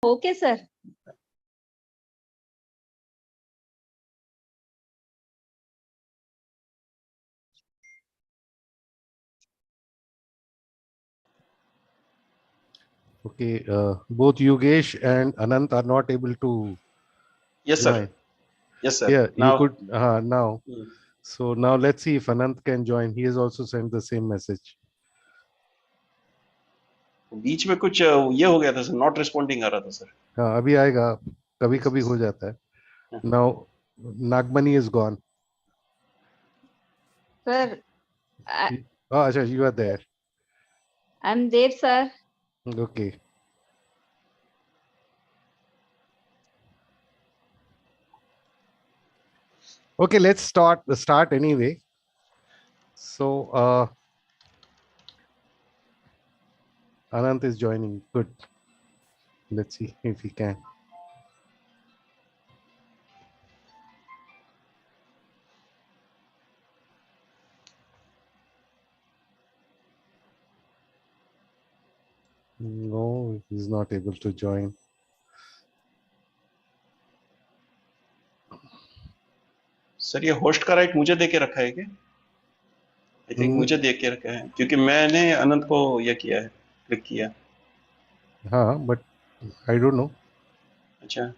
Okay, sir. Okay, both Yogesh and Anant are not able to Yes, join. sir. Yes, sir. Yeah, you Now, could now. So now let's see if Anant can join. He has also sent the same message. बीच में कुछ ये हो गया था sir, not responding आ रहा था sir. हाँ, अभी आएगा. कभी कभी हो जाता है. Now Nagmani is gone. Sir, Oh, Asha, you are there. I'm there, sir. Okay. Okay, let's start anyway. So Anant is joining. Good. Let's see if he can. No, he's not able to join. Sir ये host का right मुझे देके रखा है क्या? I think मुझे देके रखा है क्योंकि मैंने अनंत को ये किया है, क्लिक किया. हाँ, but I don't know. अच्छा.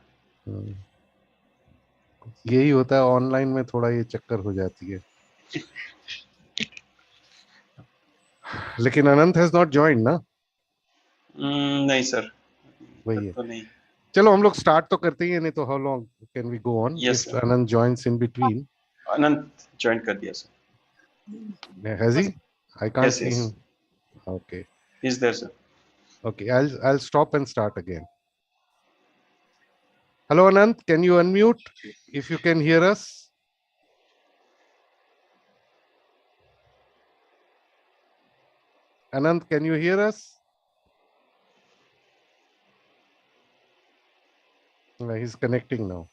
यही होता है ऑनलाइन में, थोड़ा ये चक्कर हो जाती है. लेकिन अनंत हैज नॉट जॉइंड ना. नहीं सर, वही है. तो नहीं. चलो हम लोग स्टार्ट तो करते ही हैं, नहीं तो how long can we go on Yes, if sir. Anant joins in between. Anant join कर दिया sir. Has he? I can't Yes, see yes. Him. Okay. He's there, sir. Okay, I'll stop and start again. Hello Anant, can you unmute if you can hear us? Anant, can you hear us? He's connecting now.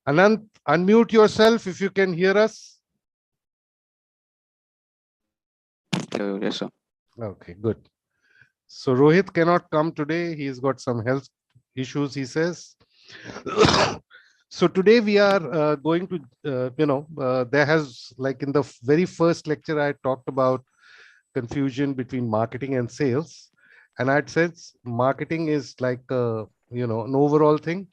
Anant, unmute yourself if you can hear us. Hello, yes, sir. Okay, good. So Rohit cannot come today. He's got some health issues, he says. So today we are going to, there has, like in the very first lecture, I talked about confusion between marketing and sales. And I'd said marketing is like, an overall thing,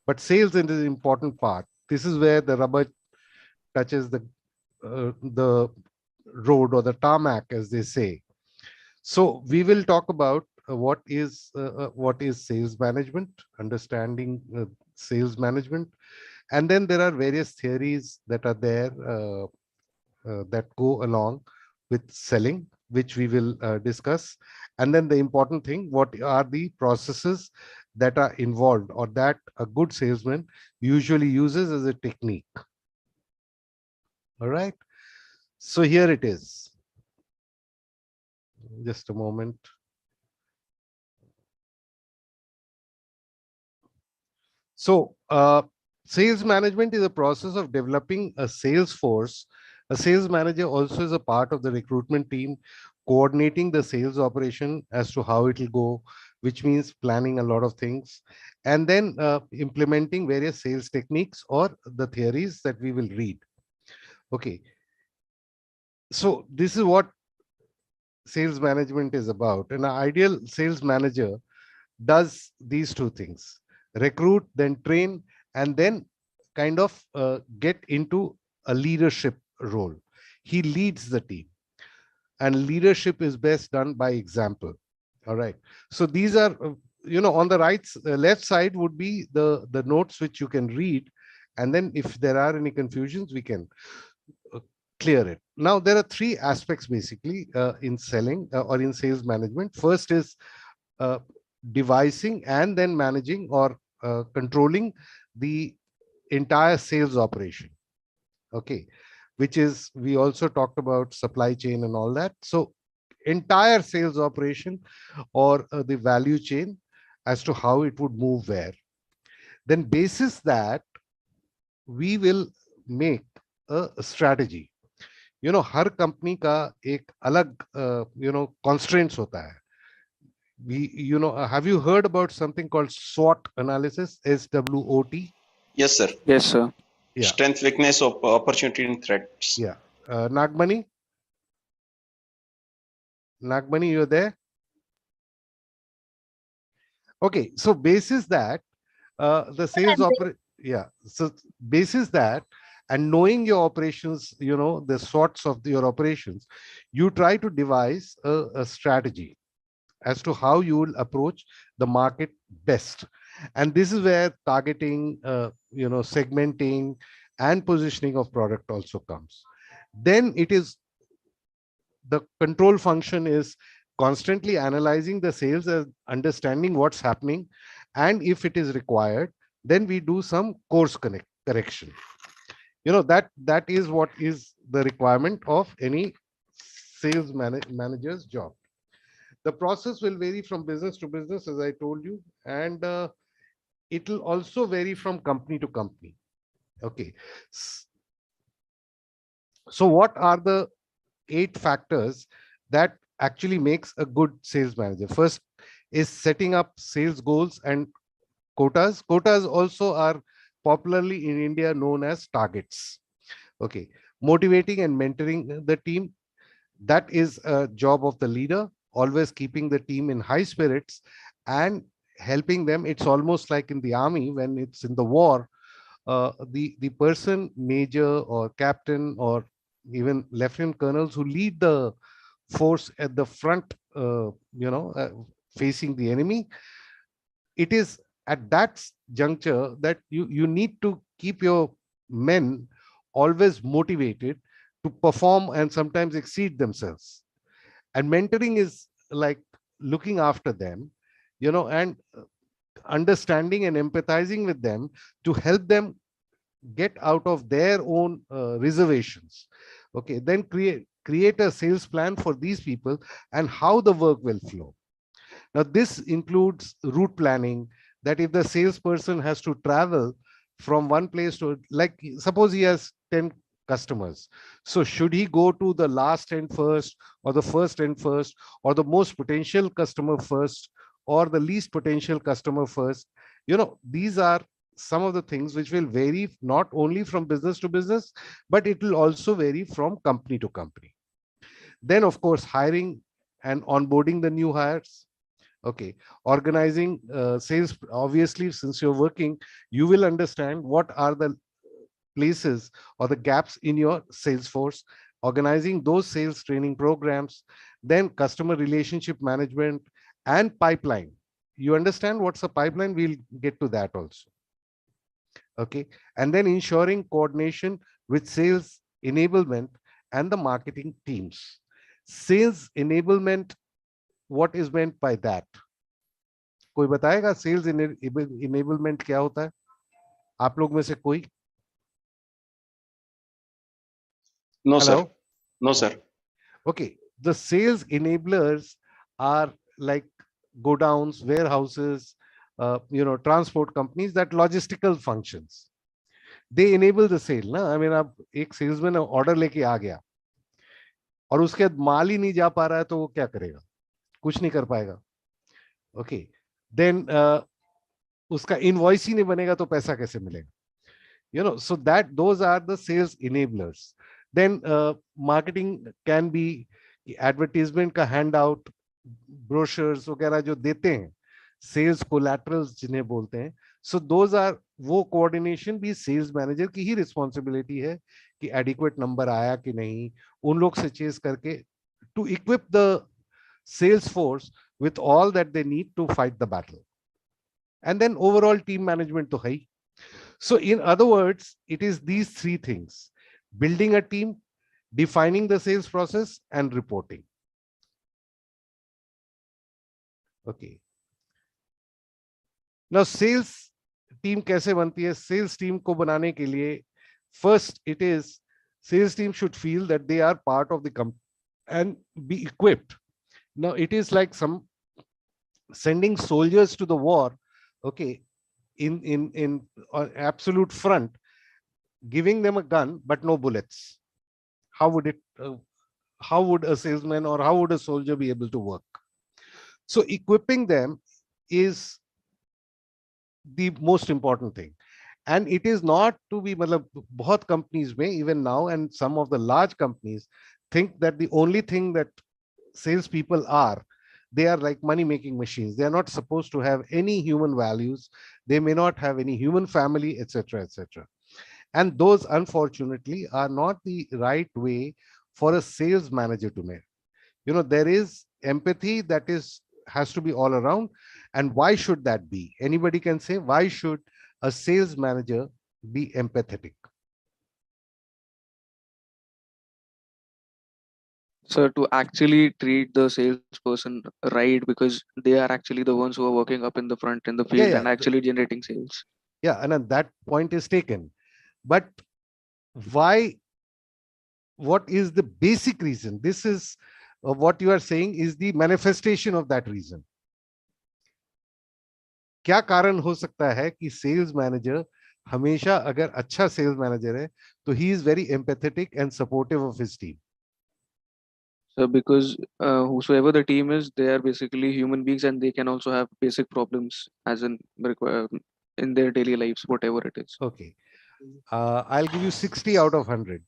but sales is an important part. This is where the rubber touches the road or the tarmac, as they say. So we will talk about what is sales management, understanding sales management, and then there are various theories that are there that go along with selling, which we will discuss. And then the important thing, what are the processes that are involved or that a good salesman usually uses as a technique. All right. So here it is. Just a moment. So sales management is a process of developing a sales force. A sales manager also is a part of the recruitment team, coordinating the sales operation as to how it will go, which means planning a lot of things, and then implementing various sales techniques or the theories that we will read. Okay. So this is what sales management is about. An ideal sales manager does these two things: recruit, then train, and then kind of get into a leadership role. He leads the team, and leadership is best done by example. All right. So these are, on the left side would be the notes which you can read, and then if there are any confusions, we can clear it. Now there are three aspects basically in selling or in sales management. First is uh, devising and then managing or controlling the entire sales operation. Okay. which is, we also talked about supply chain and all that. So entire sales operation or the value chain as to how it would move where. Then basis that we will make a strategy. Her company का एक अलग constraints होता है. Have you heard about something called SWOT analysis? SWOT. Yes, sir. Yes, sir. Yeah. Strength, weakness, opportunity, and threats. Yeah. Nagmani, you're there? Okay. So basis that the sales so basis that, and knowing your operations, the sorts of your operations, you try to devise a strategy as to how you will approach the market best. And this is where targeting, segmenting and positioning of product also comes. Then it is the control function is constantly analyzing the sales and understanding what's happening. And if it is required, then we do some course correction. That is what is the requirement of any sales manager's job. The process will vary from business to business, as I told you, and it will also vary from company to company. Okay. So what are the 8 factors that actually makes a good sales manager? First is setting up sales goals and quotas. Quotas also are popularly in India known as targets. Okay. Motivating and mentoring the team. That is a job of the leader, always keeping the team in high spirits and helping them. It's almost like in the army when it's in the war, the person, major or captain or even lieutenant colonels who lead the force at the front, facing the enemy, it is at that juncture that you need to keep your men always motivated to perform and sometimes exceed themselves. And mentoring is like looking after them, and understanding and empathizing with them to help them get out of their own reservations. Okay, then create a sales plan for these people and how the work will flow. Now this includes route planning, that if the salesperson has to travel from one place to, like, suppose he has 10 customers, so should he go to the last end first, or the first end first, or the most potential customer first, or the least potential customer first? These are some of the things which will vary not only from business to business, but it will also vary from company to company. Then of course hiring and onboarding the new hires. Okay, organizing sales. Obviously, since you're working, you will understand what are the places or the gaps in your sales force, organizing those sales training programs. Then customer relationship management and pipeline. You understand what's a pipeline? We'll get to that also. Okay, and then ensuring coordination with sales enablement and the marketing teams. Sales enablement, what is meant by that? कोई बताएगा sales enablement क्या होता है? आप लोग में से कोई? No, Hello? sir. No, sir. Okay, the sales enablers are like godowns, warehouses, transport companies, that logistical functions. They enable the sale. ना, I mean, आप एक सेल्समैन ऑर्डर लेके आ गया और उसके बाद माल ही नहीं जा पा रहा है, तो वो क्या करेगा? कुछ नहीं कर पाएगा. Okay, then उसका इनवॉइस ही नहीं बनेगा तो पैसा कैसे मिलेगा? So that those are the sales enablers. Then marketing can be advertisement का handout, brochures वगैरह जो देते हैं, sales collaterals जिन्हें बोलते हैं. So those are, वो coordination भी sales manager की ही responsibility है कि adequate number आया कि नहीं, उन लोग से chase करके to equip the sales force with all that they need to fight the battle. And then overall team management to hai. So in other words, it is these 3 things: building a team, defining the sales process, and reporting. Okay. Now sales team kaise banti hai? Sales team ko banane ke liye, first it is Sales team should feel that they are part of the company and be equipped. Now it is like some sending soldiers to the war, okay, in absolute front, giving them a gun but no bullets. How would it? How would a salesman or how would a soldier be able to work? So equipping them is the most important thing. And it is not to be, matlab, bahut companies may even now, and some of the large companies think that the only thing that salespeople are, they are like money making machines. They are not supposed to have any human values. They may not have any human family, etc., etc. And those, unfortunately, are not the right way for a sales manager to make. There is empathy that is has to be all around. And why should that be? Anybody can say, why should a sales manager be empathetic? So to actually treat the salesperson right, because they are actually the ones who are working up in the front in the Yeah, field yeah, and actually generating sales. yeah. And then that point is taken. But why? What is the basic reason? This is what you are saying is the manifestation of that reason. क्या कारण हो सकता है कि sales manager हमेशा, अगर अच्छा sales manager है, तो he is very empathetic and supportive of his team? So because whosoever the team is, they are basically human beings and they can also have basic problems as in their daily lives, whatever it is. Okay. I'll give you 60 out of 100.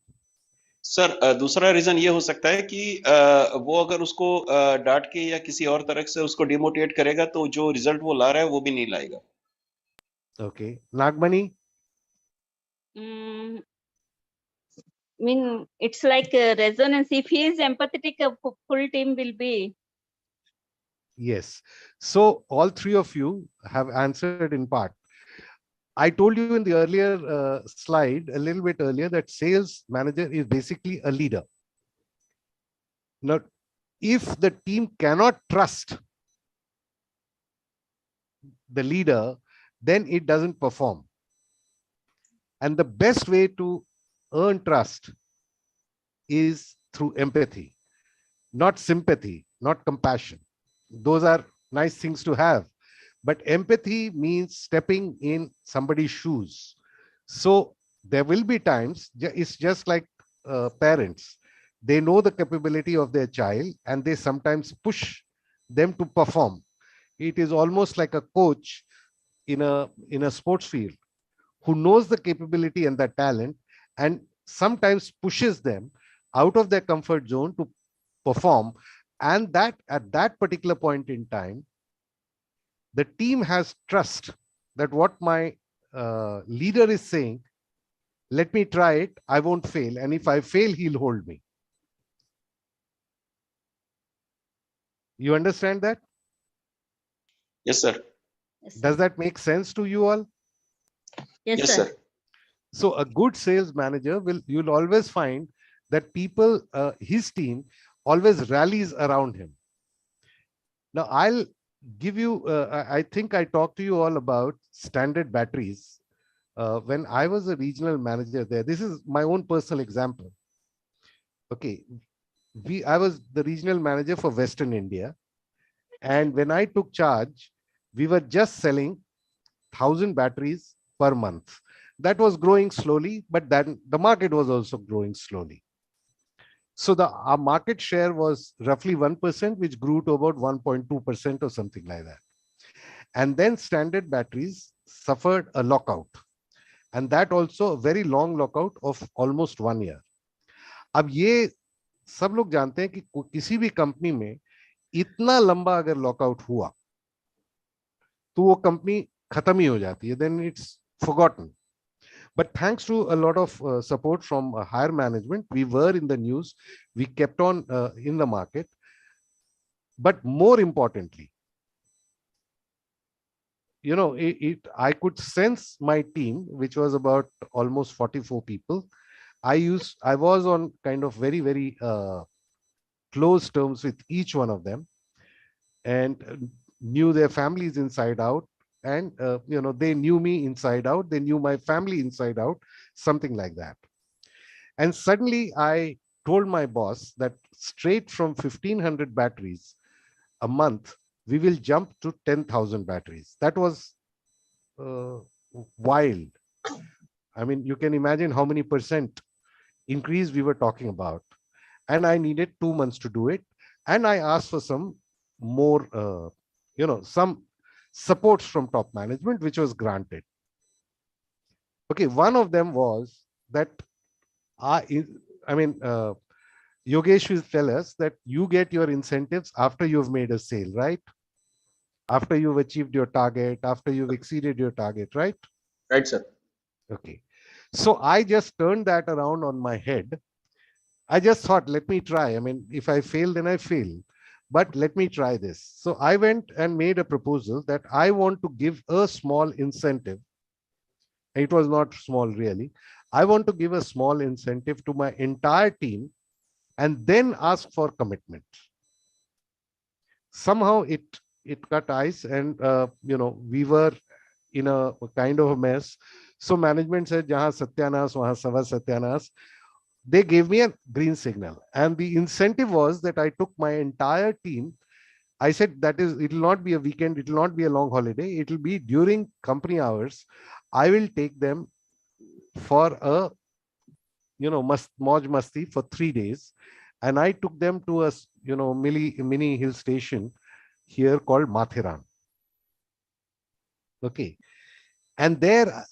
Sir दूसरा reason ये हो सकता है कि वो अगर उसको डांट के या किसी और तरह से उसको डिमोटिवेट करेगा तो जो रिजल्ट वो ला रहा है वो भी नहीं लाएगा. Okay. Nagmani? It's like a resonance. If he is empathetic, a full team will be. Yes. So all three of you have answered in part. I told you in the earlier slide, a little bit earlier, that sales manager is basically a leader. Now, if the team cannot trust the leader, then it doesn't perform. And the best way to earn trust is through empathy, not sympathy, not compassion. Those are nice things to have. But empathy means stepping in somebody's shoes. So there will be times, it's just like parents. They know the capability of their child and they sometimes push them to perform. It is almost like a coach in a sports field who knows the capability and the talent and sometimes pushes them out of their comfort zone to perform. And that at that particular point in time, the team has trust that what my leader is saying, let me try it, I won't fail. And if I fail, he'll hold me. You understand that? Yes, sir. Yes, sir. Does that make sense to you all? Yes, Yes, sir. sir. So a good sales manager you'll always find that people, his team always rallies around him. Now I'll give you, I think I talked to you all about standard batteries. When I was a regional manager there, this is my own personal example. Okay, I was the regional manager for Western India. And when I took charge, we were just selling 1,000 batteries per month. That was growing slowly, but then the market was also growing slowly. So our market share was roughly 1%, which grew to about 1.2% or something like that. And then standard batteries suffered a lockout. And that also a very long lockout of almost 1 year. अब ये सब लोग जानते हैं कि किसी भी company में इतना लंबा अगर लॉकआउट हुआ तो वो कंपनी खत्म ही हो जाती है, then it's forgotten. But thanks to a lot of support from higher management, we were in the news, we kept on in the market. But more importantly, I could sense my team, which was about almost 44 people. I was on kind of very, very close terms with each one of them and knew their families inside out. And, they knew me inside out. They knew my family inside out, something like that. And suddenly I told my boss that straight from 1500 batteries a month, we will jump to 10,000 batteries. That was uh, wild. I mean, you can imagine how many percent increase we were talking about. And I needed 2 months to do it. And I asked for some more, some supports from top management, which was granted. Okay, one of them was that I, I mean, Yogesh will tell us that you get your incentives after you've made a sale, right? After you've achieved your target, after you've exceeded your target, right? Right, sir. Okay. So I just turned that around on my head. I just thought, let me try. I mean, if I fail, then I fail. But let me try this. So I went and made a proposal that I want to give a small incentive. It was not small, really. I want to give a small incentive to my entire team and then ask for commitment. Somehow it cut ice, and we were in a kind of a mess. So management said, "Jahan satyanas, wahan sava satyanas." They gave me a green signal, and the incentive was that I took my entire team. I said that is, it will not be a weekend, it will not be a long holiday, it will be during company hours. I will take them for a mauj masti for 3 days, and I took them to a mini hill station here called Mathiran. Okay, and there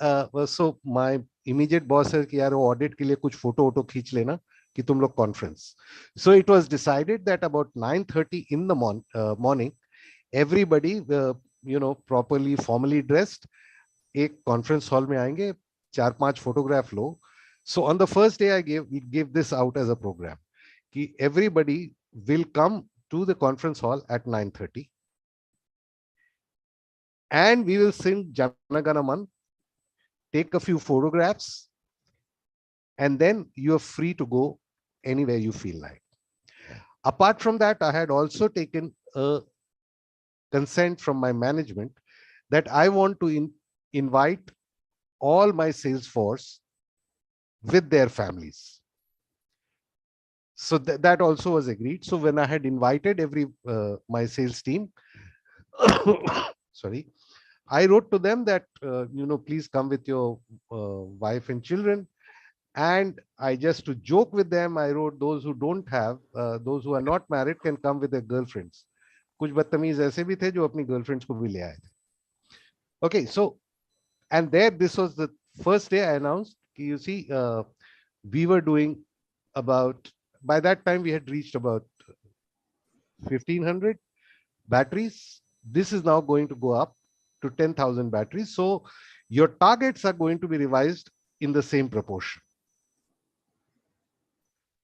so my immediate boss said कि यार वो audit के लिए कुछ photo वोटो खींच लेना कि तुम लोग conference. So it was decided that about 9:30 in the morning, everybody properly formally dressed एक conference hall में आएंगे, 4-5 photograph low. So on the first day I gave this out as a program कि everybody will come to the conference hall at 9:30 and we will sing Jana Gana Man, take a few photographs, and then you're free to go anywhere you feel like. Apart from that, I had also taken a consent from my management that I want to invite all my sales force with their families. So that also was agreed. So when I had invited my sales team, sorry, I wrote to them that, please come with your wife and children. And I just to joke with them, I wrote those who don't have, those who are not married can come with their girlfriends. कुछ बदतमीज ऐसे भी थे जो अपनी girlfriends को भी ले आए थे. Okay, so, and there, this was the first day I announced, you see, we were doing about, by that time we had reached about 1500 batteries. This is now going to go up to 10,000 batteries. So your targets are going to be revised in the same proportion.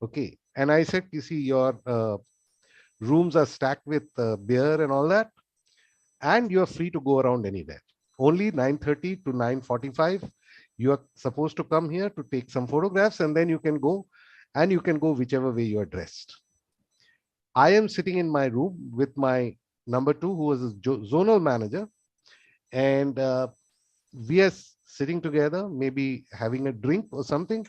Okay. And I said, you see, your rooms are stacked with beer and all that, and you're free to go around anywhere. Only 9:30 to 9:45, you are supposed to come here to take some photographs, and then you can go, and you can go whichever way you are dressed. I am sitting in my room with my number 2, who was a zonal manager, and we are sitting together, maybe having a drink or something,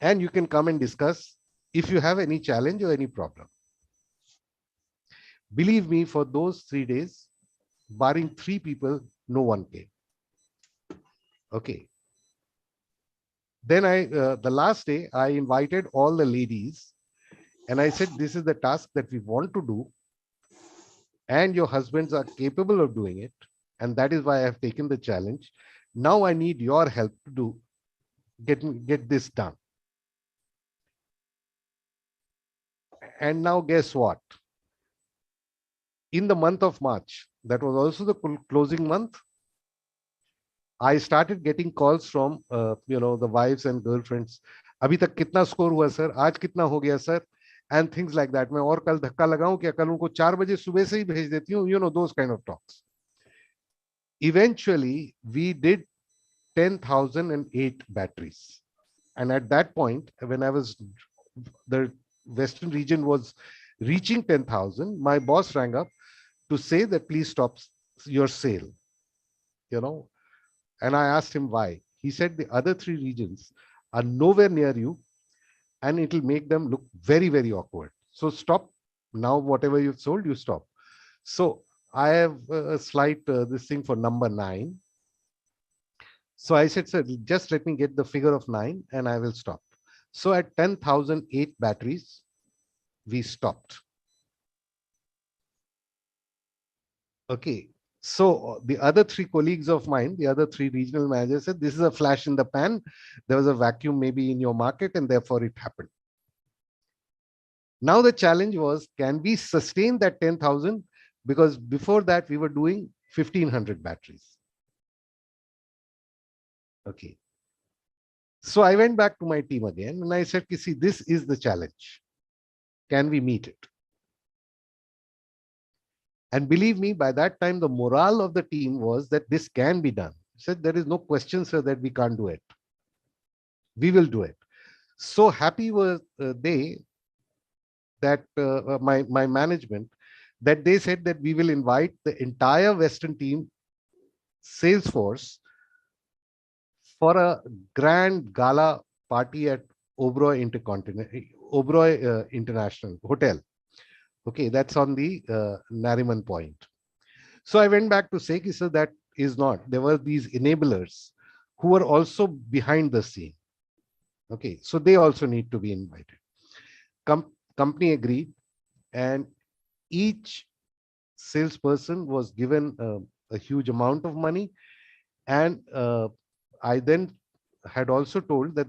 and you can come and discuss if you have any challenge or any problem. Believe me, for those 3 days, barring 3 people, no one came. Okay. Then the last day, I invited all the ladies, and I said, this is the task that we want to do, and your husbands are capable of doing it, and that is why I have taken the challenge. Now I need your help to get this done. And now guess what? In the month of March, that was also the closing month, I started getting calls from the wives and girlfriends. अभी तक कितना score हुआ sir, आज कितना हो गया sir, and things like that. मैं और कल धक्का लगाऊं क्या, कल उनको 4 बजे सुबह से ही भेज देती हूँ, those kind of talks. Eventually, we did 10,008 batteries. And at that point, when the Western region was reaching 10,000, my boss rang up to say that please stop your sale, and I asked him why. He said the other 3 regions are nowhere near you, and it will make them look very, very awkward. So stop now. Whatever you've sold, you stop. So I have a slight this thing for number 9. So I said, sir, just let me get the figure of 9 and I will stop. So at 10,008 batteries, we stopped. Okay. So the other 3 colleagues of mine, the other 3 regional managers said, this is a flash in the pan. There was a vacuum maybe in your market and therefore it happened. Now the challenge was, can we sustain that 10,000? Because before that we were doing 1,500 batteries. Okay. So I went back to my team again and I said, see, this is the challenge. Can we meet it? And believe me, by that time, the morale of the team was that this can be done. I said, there is no question, sir, that we can't do it. We will do it. So happy were they that my management, that they said that we will invite the entire Western team sales force for a grand gala party at Oberoi International Hotel. Okay, that's on the Nariman Point. So I went back to say, sir, that is not. There were these enablers who were also behind the scene. Okay, so they also need to be invited. Company agreed, and each salesperson was given a huge amount of money. And I then had also told that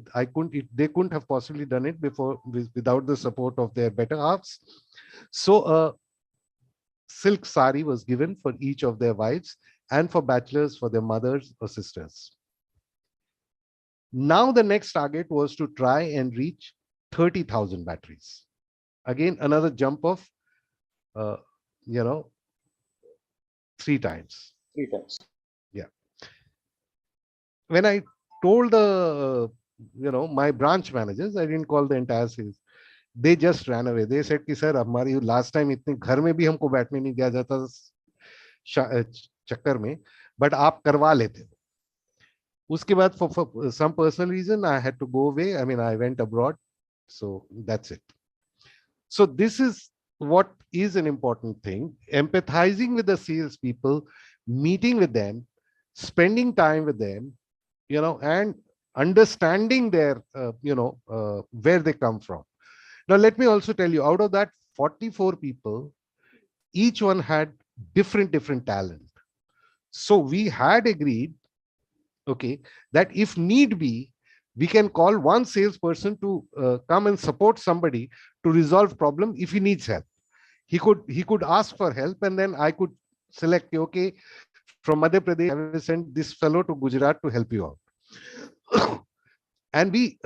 they couldn't have possibly done it before without the support of their better halves. So silk sari was given for each of their wives and for bachelors for their mothers or sisters. Now the next target was to try and reach 30,000 batteries. Again, another jump of, 3 times. 3 times. Yeah. When I told my branch managers, I didn't call the entire sales. They just ran away. They said, sir, हमारी last time इतने घर में भी हमको बैठने नहीं दिया जाता चक्कर में, but आप करवा लेते. उसके बाद for some personal reason, I had to go away. I mean, I went abroad. So that's it. So this is what is an important thing. Empathizing with the salespeople, meeting with them, spending time with them, and understanding their, where they come from. Now, let me also tell you, out of that 44 people, each one had different talent. So we had agreed, okay, that if need be, we can call one salesperson to come and support somebody to resolve problem if he needs help. He could ask for help, and then I could select, okay, from Madhya Pradesh, I will send this fellow to Gujarat to help you out. And we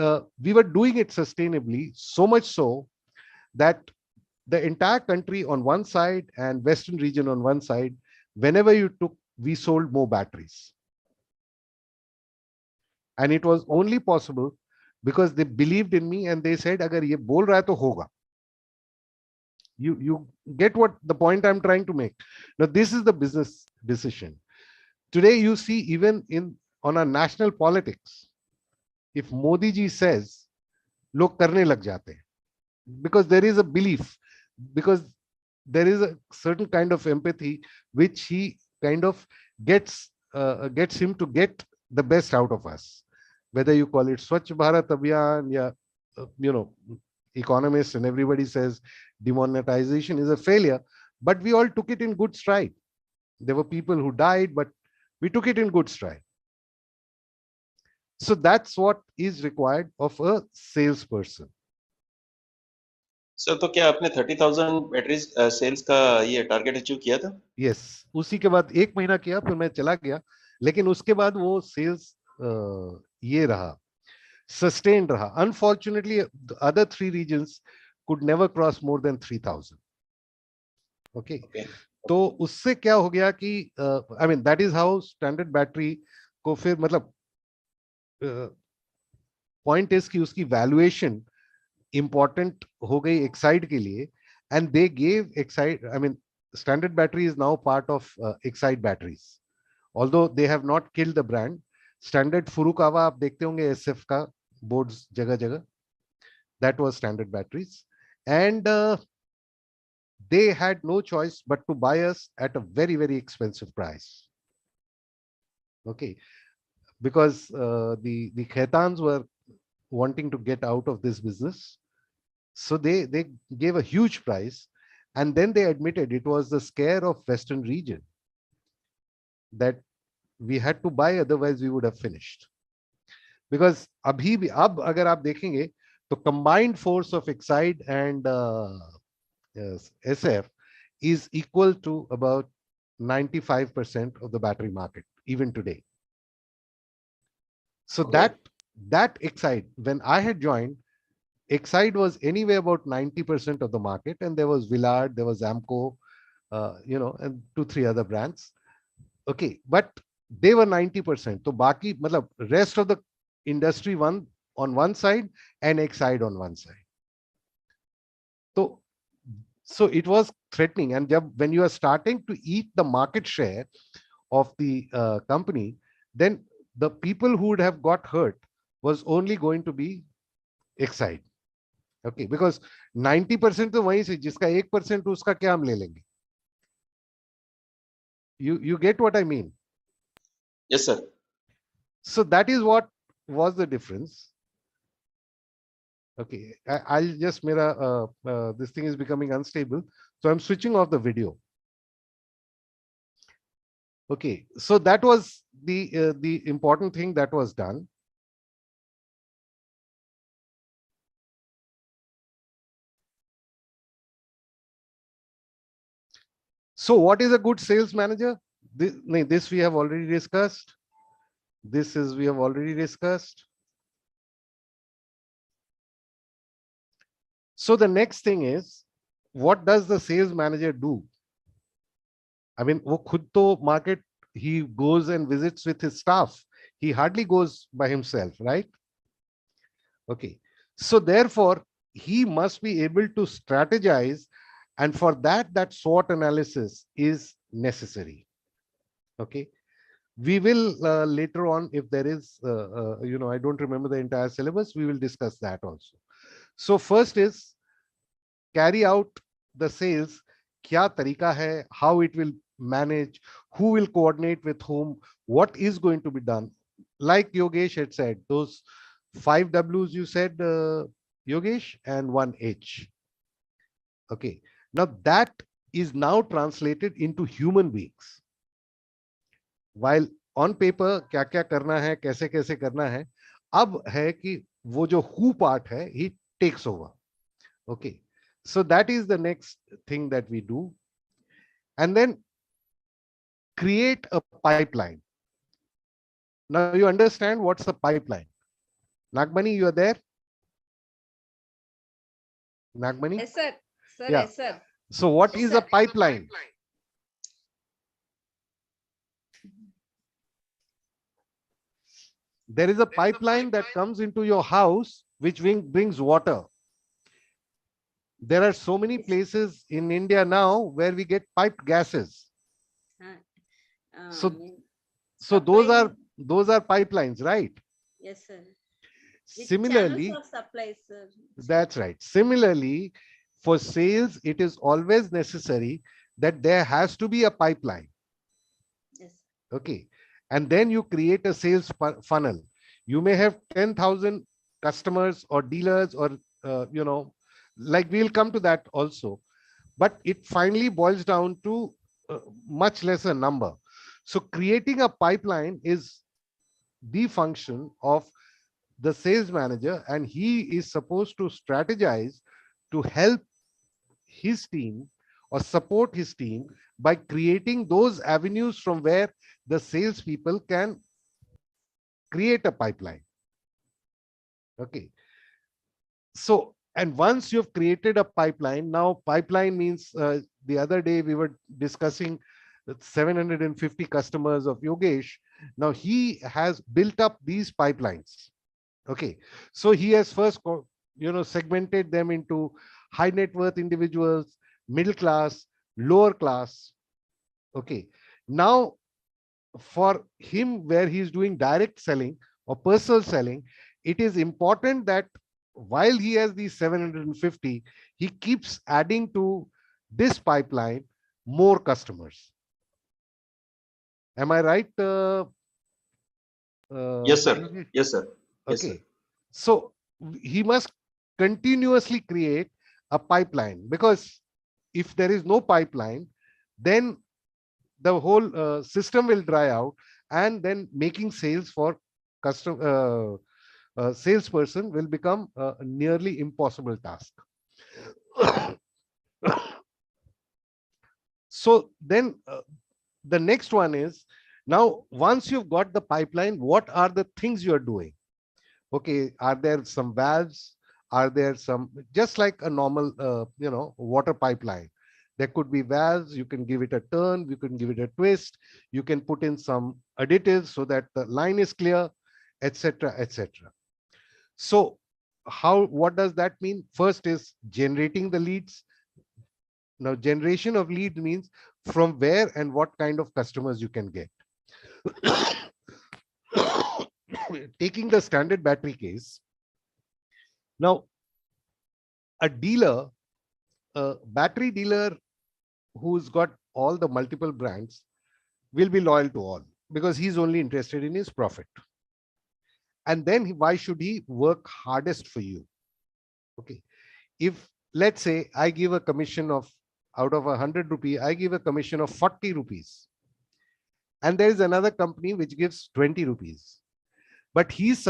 were doing it sustainably, so much so that the entire country on one side and Western region on one side, whenever you took, we sold more batteries. And it was only possible because they believed in me and they said, agar ye bol raha hai to hoga. You get what the point I'm trying to make. Now, this is the business decision. Today, you see, even on our national politics, if Modi ji says, log karne lag jate hain, because there is a belief, because there is a certain kind of empathy which he kind of gets him to get the best out of us. Whether you call it Swachh Bharat Abhiyan, economists and everybody says demonetization is a failure, but we all took it in good stride. There were people who died, but we took it in good stride. So that's what is required of a salesperson. Sir, तो क्या आपने 30,000 batteries sales का ये target achieve किया था? Yes, उसी के बाद 1 महीना किया, फिर मैं चला गया, लेकिन उसके बाद वो सेल्स ये रहा, sustained raha. Unfortunately, the other 3 regions could never cross more than 3,000. Okay. तो उससे क्या हो गया कि I mean, that is how standard battery को फिर मतलब point is कि उसकी valuation important हो गई Exide के लिए, and they gave Exide, I mean, standard battery is now part of Exide batteries, although they have not killed the brand. Standard Furukawa आप देखते होंगे एसएफ का बोर्ड्स जगह जगह, That was Standard Batteries. And they had no choice but to buy us at a very, very expensive price. Okay, because the Khaitans were wanting to get out of this business. So they gave a huge price, and then they admitted it was the scare of Western region that we had to buy, otherwise we would have finished. Because abhi bhi, ab agar aap dekhenge, तो combined force of Exide and yes, SF is equal to about 95% of the battery market, even today. So Okay. that Exide, when I had joined, Exide was anyway about 90% of the market, and there was Villard, there was Amco, and 2-3 other brands. Okay, but they were 90%. So baki, matlab, rest of the industry one on one side and Exide on one side. So it was threatening. And when you are starting to eat the market share of the company, then the people who would have got hurt was only going to be Exide. Okay, because 90% तो वहीं से, जिसका 1% उसका क्या हम ले लेंगे? You get what I mean? Yes, sir. So that is what was the difference. Okay, I'll just this thing is becoming unstable, so I'm switching off the video. Okay, so that was the important thing that was done. So what is a good sales manager? This we have already discussed. We have already discussed. So the next thing is, what does the sales manager do? I mean, wo khud to market, he goes and visits with his staff. He hardly goes by himself, right? Okay. So therefore, he must be able to strategize, and for that SWOT analysis is necessary. Okay. We will later on, if there is, I don't remember the entire syllabus, we will discuss that also. So first is carry out the sales. Kya tarika hai, how it will manage, who will coordinate with whom, what is going to be done. Like Yogesh had said, those 5 W's you said, Yogesh, and 1 H. Okay. Now that is now translated into human beings. While on paper क्या क्या करना है, कैसे कैसे करना है, अब है कि वो जो who part है, he takes over. Okay, so that is the next thing that we do. And then create a pipeline. Now you understand what's the pipeline. Nagmani, you are there? Nagmani? Yes, sir. Sir, Yeah. yes, sir. So what is a pipeline? There is a pipeline that comes into your house which brings water. There are so many places in India now where we get piped gases. So those are pipelines, right? Yes, sir. Similarly, Channels of supply, sir. that's right. Similarly, for sales, it is always necessary that there has to be a pipeline. Yes. Okay. And then you create a sales funnel. You may have 10,000 customers or dealers or, like we'll come to that also. But it finally boils down to a much lesser number. So creating a pipeline is the function of the sales manager, and he is supposed to strategize to help his team or support his team by creating those avenues from where the salespeople can create a pipeline. Okay. So, and once you've created a pipeline, now pipeline means the other day we were discussing 750 customers of Yogesh. Now he has built up these pipelines. Okay. So he has first, segmented them into high net worth individuals, middle class, lower class. Okay. Now for him, where he's doing direct selling or personal selling, it is important that while he has these 750, he keeps adding to this pipeline more customers. Am I right? Yes, sir. Yogesh? Yes, sir. Yes, sir. Okay. So he must continuously create a pipeline, because if there is no pipeline, then the whole system will dry out, and then making sales for custom salesperson will become a nearly impossible task. So then the next one is, now once you've got the pipeline, what are the things you are doing? Okay, are there some valves? Are there some, just like a normal water pipeline, there could be valves. You can give it a turn, you can give it a twist, you can put in some additives so that the line is clear, etc., etc. So what does that mean? First is generating the leads. Now generation of leads means from where and what kind of customers you can get. Taking the standard battery case, now a dealer, a battery dealer who's got all the multiple brands will be loyal to all, because he's only interested in his profit. And then why should he work hardest for you? Okay, if let's say I give a commission of, out of 100 rupee, I give a commission of 40 rupees, and there is another company which gives 20 rupees, but he's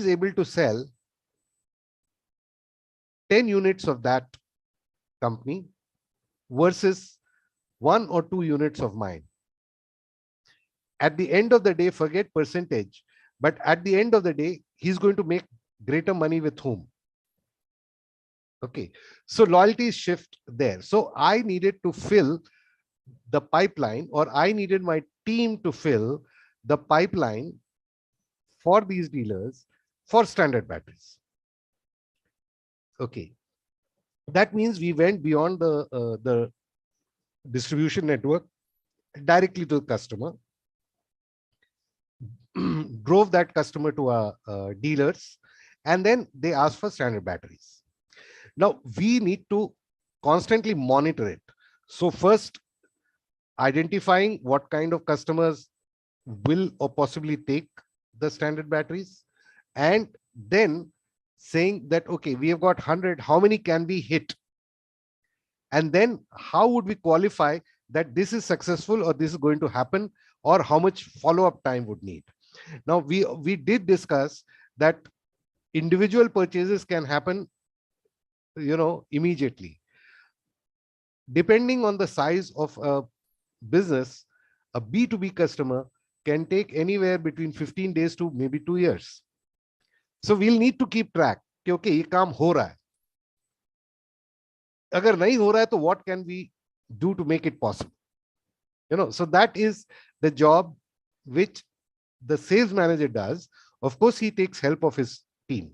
able to sell 10 units of that company versus 1 or 2 units of mine. At the end of the day, forget percentage, but at the end of the day, he's going to make greater money with whom? Okay, so loyalties shift there. So I needed to fill the pipeline, or I needed my team to fill the pipeline for these dealers for standard batteries. Okay, that means we went beyond the distribution network directly to the customer, drove that customer to our dealers, and then they asked for standard batteries. Now we need to constantly monitor it. So first, identifying what kind of customers will or possibly take the standard batteries, and then saying that, okay, we have got 100, how many can we hit? And then how would we qualify that this is successful or this is going to happen, or how much follow-up time would need? Now we did discuss that individual purchases can happen immediately. Depending on the size of a business, a B2B customer can take anywhere between 15 days to maybe 2 years. So we'll need to keep track. Okay, ये काम हो रहा है. अगर नहीं हो रहा है, तो what can we do to make it possible? So that is the job which the sales manager does. Of course, he takes help of his team.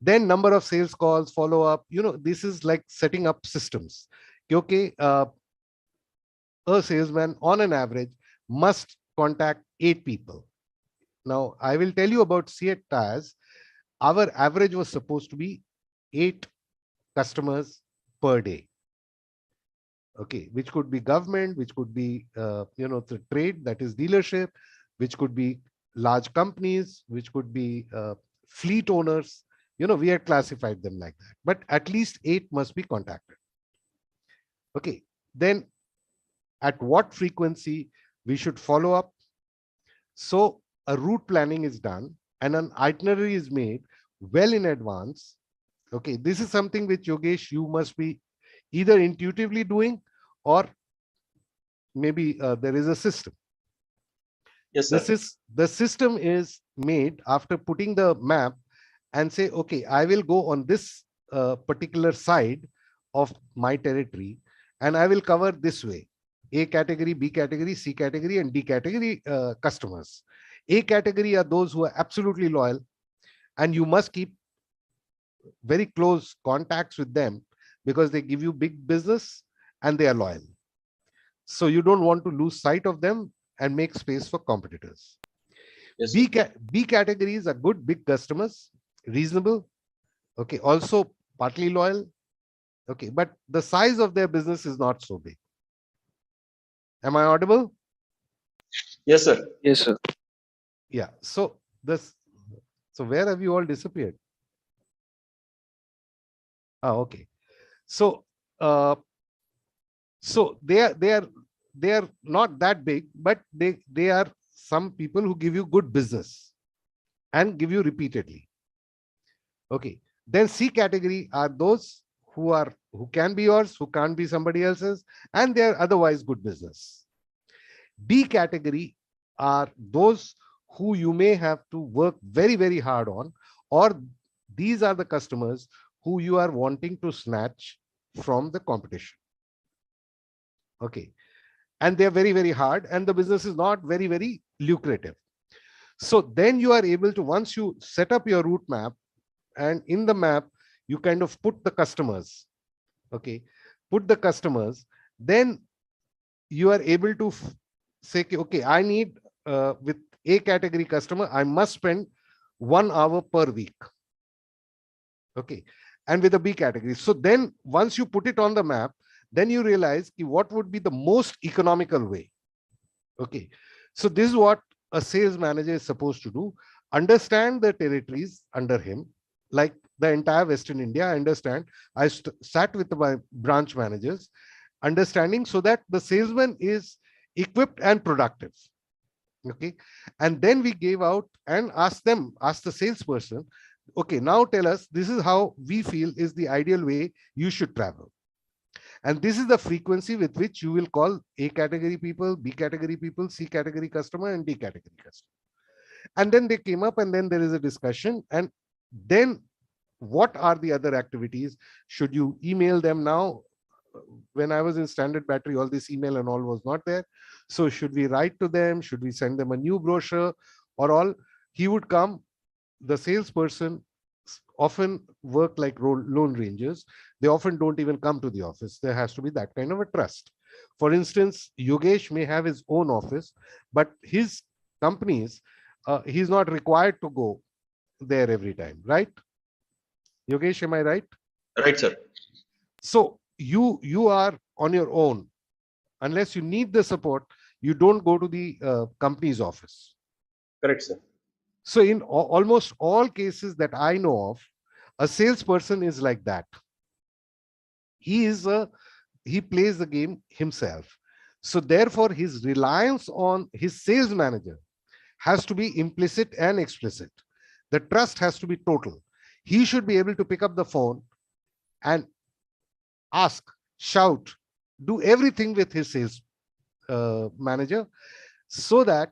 Then number of sales calls, follow up, this is like setting up systems. Okay, a salesman on an average must contact 8 people. Now I will tell you about Seat Tires. Our average was supposed to be 8 customers per day. Okay, which could be government, which could be the trade, that is dealership, which could be large companies, which could be fleet owners. We had classified them like that, but at least 8 must be contacted. Okay, then at what frequency we should follow up? So a route planning is done and an itinerary is made well in advance. Okay, this is something which, Yogesh, you must be either intuitively doing, or maybe there is a system. Yes, sir. The system is made after putting the map and say, okay, I will go on this particular side of my territory and I will cover this way: A category, B category, C category, and D category customers. A category are those who are absolutely loyal, and you must keep very close contacts with them because they give you big business and they are loyal. So you don't want to lose sight of them and make space for competitors. Yes, B categories are good, big customers, reasonable, Okay, also partly loyal. Okay, but the size of their business is not so big. Am I audible? Yes, sir. Yes, sir. Yeah. So this. So where have you all disappeared? Ah, okay. So so they are not that big, but they are some people who give you good business and give you repeatedly. Okay. Then C category are those who can be yours, who can't be somebody else's, and they are otherwise good business. D category are those who you may have to work very, very hard on, or these are the customers who you are wanting to snatch from the competition. Okay. And they're very, very hard, and the business is not very, very lucrative. So then you are able to, once you set up your route map, and in the map, you kind of put the customers. Okay. Put the customers, then you are able to say, okay, I need with A category customer, I must spend 1 hour per week. Okay. And with a B category. So then once you put it on the map, then you realize what would be the most economical way. Okay. So this is what a sales manager is supposed to do. Understand the territories under him, like the entire Western India. I understand. I sat with my branch managers, understanding so that the salesman is equipped and productive. Okay. And then we gave out and asked the salesperson, okay, now tell us, this is how we feel is the ideal way you should travel. And this is the frequency with which you will call A category people, B category people, C category customer, and D category customer. And then they came up, and then there is a discussion. And then what are the other activities? Should you email them now? When I was in Standard Battery, all this email and all was not there. So should we write to them? Should we send them a new brochure or all? He would come, the salesperson often work like lone rangers. They often don't even come to the office. There has to be that kind of a trust. For instance, Yogesh may have his own office, but his companies, he's not required to go there every time, right? Yogesh, am I right? Right, sir. So you are on your own. Unless you need the support, you don't go to the company's office. Correct, sir. So in almost all cases that I know of, a salesperson is like that. He plays the game himself. So therefore, his reliance on his sales manager has to be implicit and explicit. The trust has to be total. He should be able to pick up the phone and ask, shout, do everything with his sales manager so that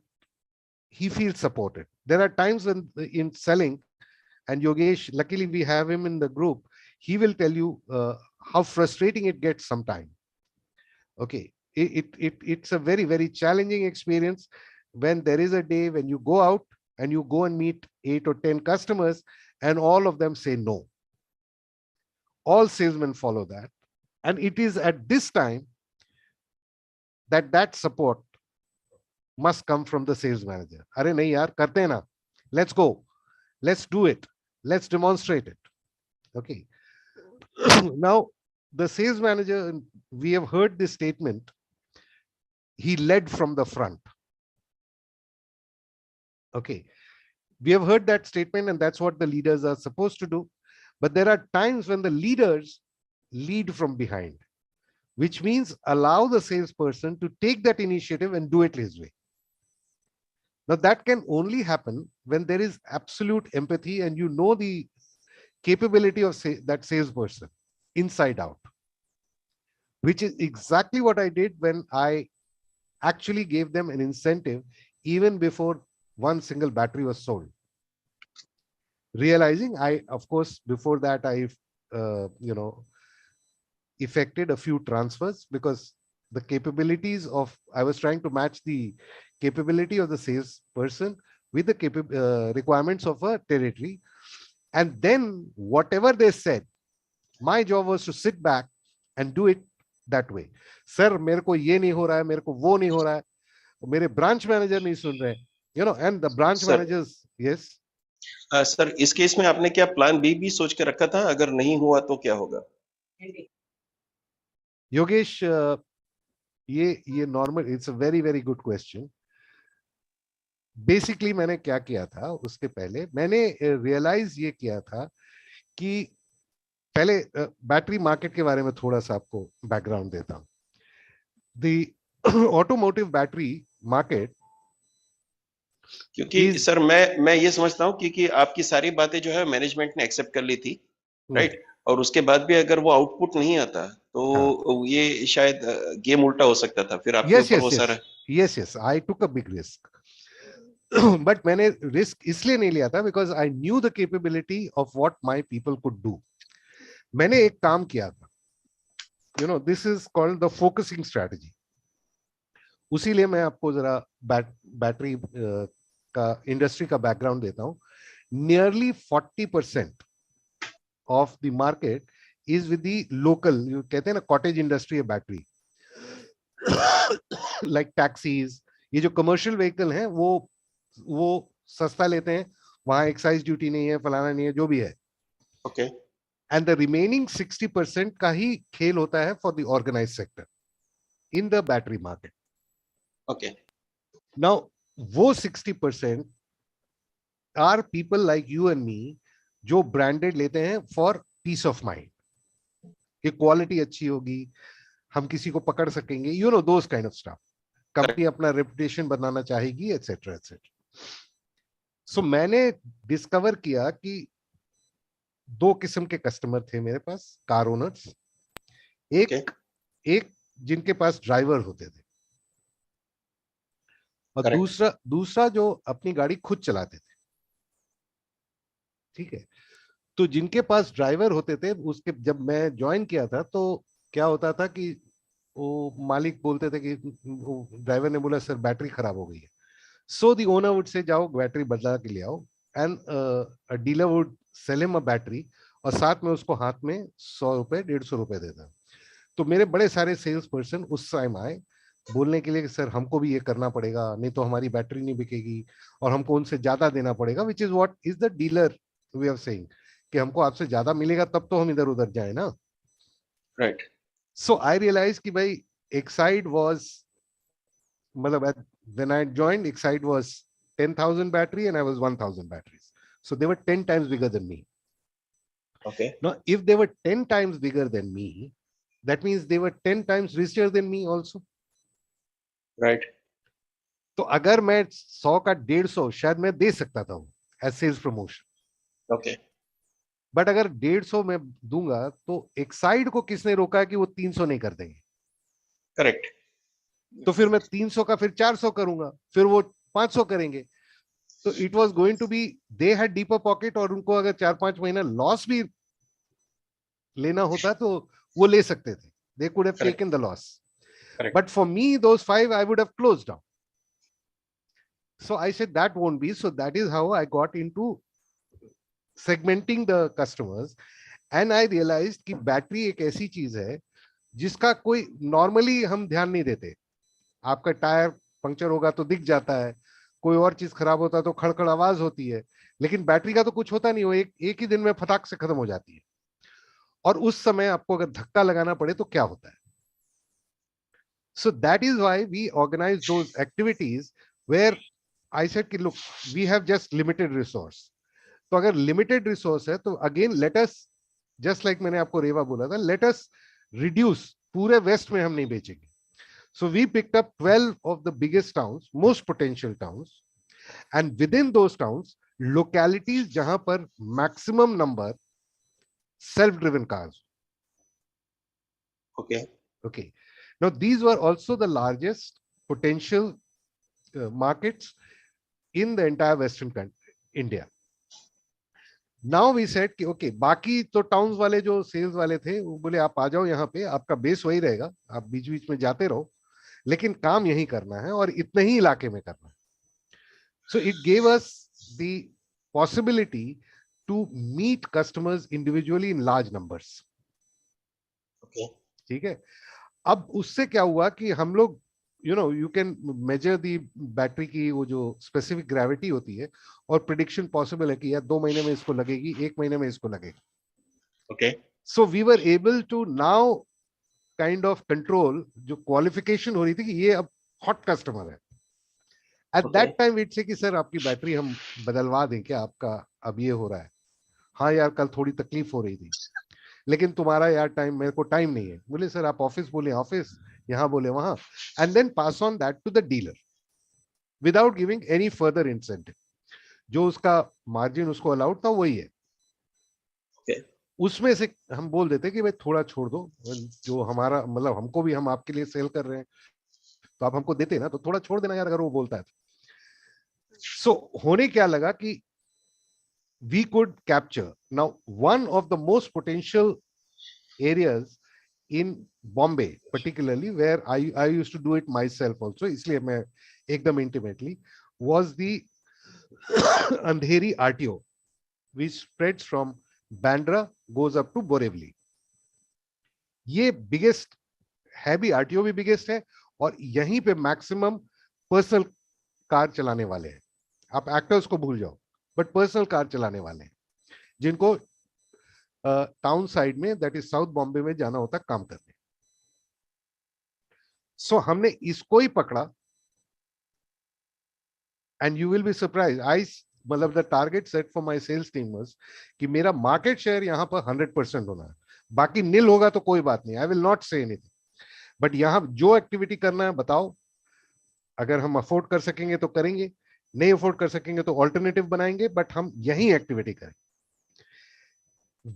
he feels supported. There are times when in selling, and Yogesh, luckily we have him in the group, he will tell you how frustrating it gets sometime. Okay, it's a very, very challenging experience when there is a day when you go out and you go and meet 8 or 10 customers and all of them say no. All salesmen follow that. And it is at this time that support must come from the sales manager. Are nahi yaar, karte hain na. Let's go. Let's do it. Let's demonstrate it. Okay. Now, the sales manager, we have heard this statement, he led from the front. Okay. We have heard that statement, and that's what the leaders are supposed to do. But there are times when the leaders lead from behind, which means allow the salesperson to take that initiative and do it his way. Now, that can only happen when there is absolute empathy and you know the capability of that salesperson inside out, which is exactly what I did when I actually gave them an incentive even before one single battery was sold. Realizing of course, before that, I, effected a few transfers because the capabilities of, I was trying to match the capability of the salesperson with the requirements of a territory. And then whatever they said, my job was to sit back and do it that way. Sir, मेरे को ये नहीं हो रहा है, मेरे को वो नहीं हो रहा है, मेरे branch manager नहीं सुन रहे, and the branch Sir. managers, yes. Sir इस केस में आपने क्या प्लान बी भी सोच के रखा था, अगर नहीं हुआ तो क्या होगा? योगेश, ये normal, it's a very very good question. Basically मैंने क्या किया था, उसके पहले मैंने रियलाइज ये किया था कि पहले बैटरी मार्केट के बारे में थोड़ा सा आपको बैकग्राउंड देता हूं। द ऑटोमोटिव बैटरी मार्केट क्योंकि इज, सर मैं ये समझता हूँ क्योंकि आपकी सारी बातें जो है मैनेजमेंट ने एक्सेप्ट कर ली थी, राइट, और उसके बाद भी अगर वो आउटपुट नहीं आता तो ये शायद गेम उल्टा हो सकता था, फिर आपके यस ऊपर यस वो yes Sara. Yes yes, I took a big risk. But मैंने रिस्क इसलिए नहीं लिया था because I knew the capability of what my people could do. मैंने एक काम किया था, this is called the focusing strategy. उसीलिए मैं आपको जरा बैटरी का इंडस्ट्री का बैकग्राउंड देता हूं। Nearly 40% of the market is with the local, कहते हैं ना कॉटेज इंडस्ट्री है बैटरी, लाइक टैक्सीज, ये जो कमर्शियल व्हीकल हैं वो सस्ता लेते हैं, वहां एक्साइज ड्यूटी नहीं है, फलाना नहीं है, जो भी है। ओके। एंड द रिमेनिंग 60% का ही खेल होता है for the organise sector in the battery market. Okay. Now वो 60% are people like you and me, जो ब्रांडेड लेते हैं फॉर पीस ऑफ माइंड, कि क्वालिटी अच्छी होगी, हम किसी को पकड़ सकेंगे, those kind of stuff. Company अपना रेपुटेशन बनाना चाहेगी, एटसेट्रा एटसेट्रा। सो मैंने डिस्कवर किया कि दो किस्म के कस्टमर थे मेरे पास, कार ओनर्स। ओके। एक जिनके पास ड्राइवर होते थे, और करेक्ट। दूसरा जो अपनी गाड़ी खुद चलाते थे। ठीक है, तो जिनके पास ड्राइवर होते थे, उसके जब मैं ज्वाइन किया था तो क्या होता था कि वो मालिक बोलते थे कि ड्राइवर ने बोला सर बैटरी खराब हो गई है, सो दी ओनर वुड से जाओ बैटरी बदला के ले आओ, and dealer would sell him a battery, और साथ में उसको हाथ में 100 रुपए 150 रुपए देता। तो मेरे बड़े सारे सेल्स पर्सन उस टाइम आए बोलने के लिए कि सर हमको भी ये करना पड़ेगा, नहीं तो हमारी बैटरी नहीं बिकेगी और हमको उनसे ज्यादा देना पड़ेगा, which is what is the dealer way of saying, कि हमको आपसे ज्यादा मिलेगा तब तो हम इधर उधर जाए ना। राइट। सो आई रियलाइज कि भाई एक्साइड वाज, मतलब when I joined, Excite was 10,000 battery and I was 1,000 batteries. So they were 10 times bigger than me. Okay. Now, if they were 10 times bigger than me, that means they were 10 times richer than me also. Right. तो अगर मैं 100 का 150 शायद मैं दे सकता था as sales promotion, okay. But अगर 150 मैं दूंगा तो एक्साइड को किसने रोका है कि वो 300 नहीं कर देंगे? करेक्ट। तो फिर मैं 300 का फिर 400 करूंगा, फिर वो 500 करेंगे। तो it was going to be, they had deeper pocket, और उनको अगर 4-5 महीना लॉस भी लेना होता तो वो ले सकते थे, they could have Correct. taken the loss. Correct. But for me, those 5 I would have closed down. So I said that won't be. So that is how I got into segmenting the customers, and I realized कि battery एक ऐसी चीज है जिसका कोई normally हम ध्यान नहीं देते। आपका टायर पंक्चर होगा तो दिख जाता है, कोई और चीज खराब होता है तो खड़खड़ आवाज होती है, लेकिन बैटरी का तो कुछ होता नहीं, वो एक ही दिन में फटाक से खत्म हो जाती है। और उस समय आपको अगर धक्का लगाना पड़े तो क्या होता है? So that is why we organize those activities where I said कि look, we have just limited resource. तो अगर limited resource है तो again let us, just like मैंने आपको रेवा बोला था, let us reduce, पूरे वेस्ट में हम नहीं बेचेंगे। So we picked up 12 of the biggest towns, most potential towns, and within those towns, localities जहां पर maximum number self-driven cars. Okay. Okay. Now these were also the largest potential markets in the entire Western India. Now we said कि okay, बाकी तो towns वाले जो sales वाले थे वो बोले आप आ जाओ यहाँ पे, आपका बेस वही रहेगा, आप बीच बीच में जाते रहो, लेकिन काम यही करना है और इतने ही इलाके में करना है। So it gave us the possibility to meet customers individually in large numbers. Okay. ठीक है, अब उससे क्या हुआ कि हम लोग you know you can measure the battery की वो जो स्पेसिफिक ग्रेविटी होती है, और प्रिडिक्शन पॉसिबल है कि यार 2 महीने में इसको लगेगी, 1 महीने में इसको लगेगी. Okay so we were able to now kind of control जो क्वालिफिकेशन हो रही थी कि ये अब हॉट कस्टमर है. At that time it say कि सर आपकी बैटरी हम बदलवा दें क्या, आपका अब ये हो रहा है. हाँ यार कल थोड़ी तकलीफ हो रही थी, लेकिन तुम्हारा यार टाइम, मेरे को टाइम नहीं है. बोले सर आप ऑफिस बोले ऑफिस, यहाँ बोले वहां, and then pass on that to the dealer without giving any further incentive. जो उसका मार्जिन उसको अलाउड था वही है. Okay. उसमें से हम बोल देते कि भाई थोड़ा छोड़ दो, जो हमारा मतलब हमको भी, हम आपके लिए सेल कर रहे हैं तो आप हमको देते ना, तो थोड़ा छोड़ देना यार अगर वो बोलता है. सो होने क्या लगा कि we could capture now one of the most potential areas in Bombay, particularly where I used to do it myself also, इसलिए मैं एकदम intimately, was the Andheri RTO, which spreads from Bandra goes up to Borivali. ये biggest है भी, RTO भी biggest है, और यहीं पे मैक्सिमम पर्सनल कार चलाने वाले हैं. आप एक्टर्स को भूल जाओ, बट पर्सनल कार चलाने वाले हैं जिनको टाउन साइड में, दैट इज साउथ बॉम्बे में जाना होता काम करने. सो हमने इसको ही पकड़ा, and you will be surprise. I मतलब the target set for my sales team was कि मेरा मार्केट शेयर यहां पर 100% होना है. बाकी नील होगा तो कोई बात नहीं, I will not say anything, but यहां जो एक्टिविटी करना है बताओ. अगर हम अफोर्ड कर सकेंगे तो करेंगे, नहीं अफोर्ड कर सकेंगे तो ऑल्टरनेटिव बनाएंगे, बट हम यही एक्टिविटी करें.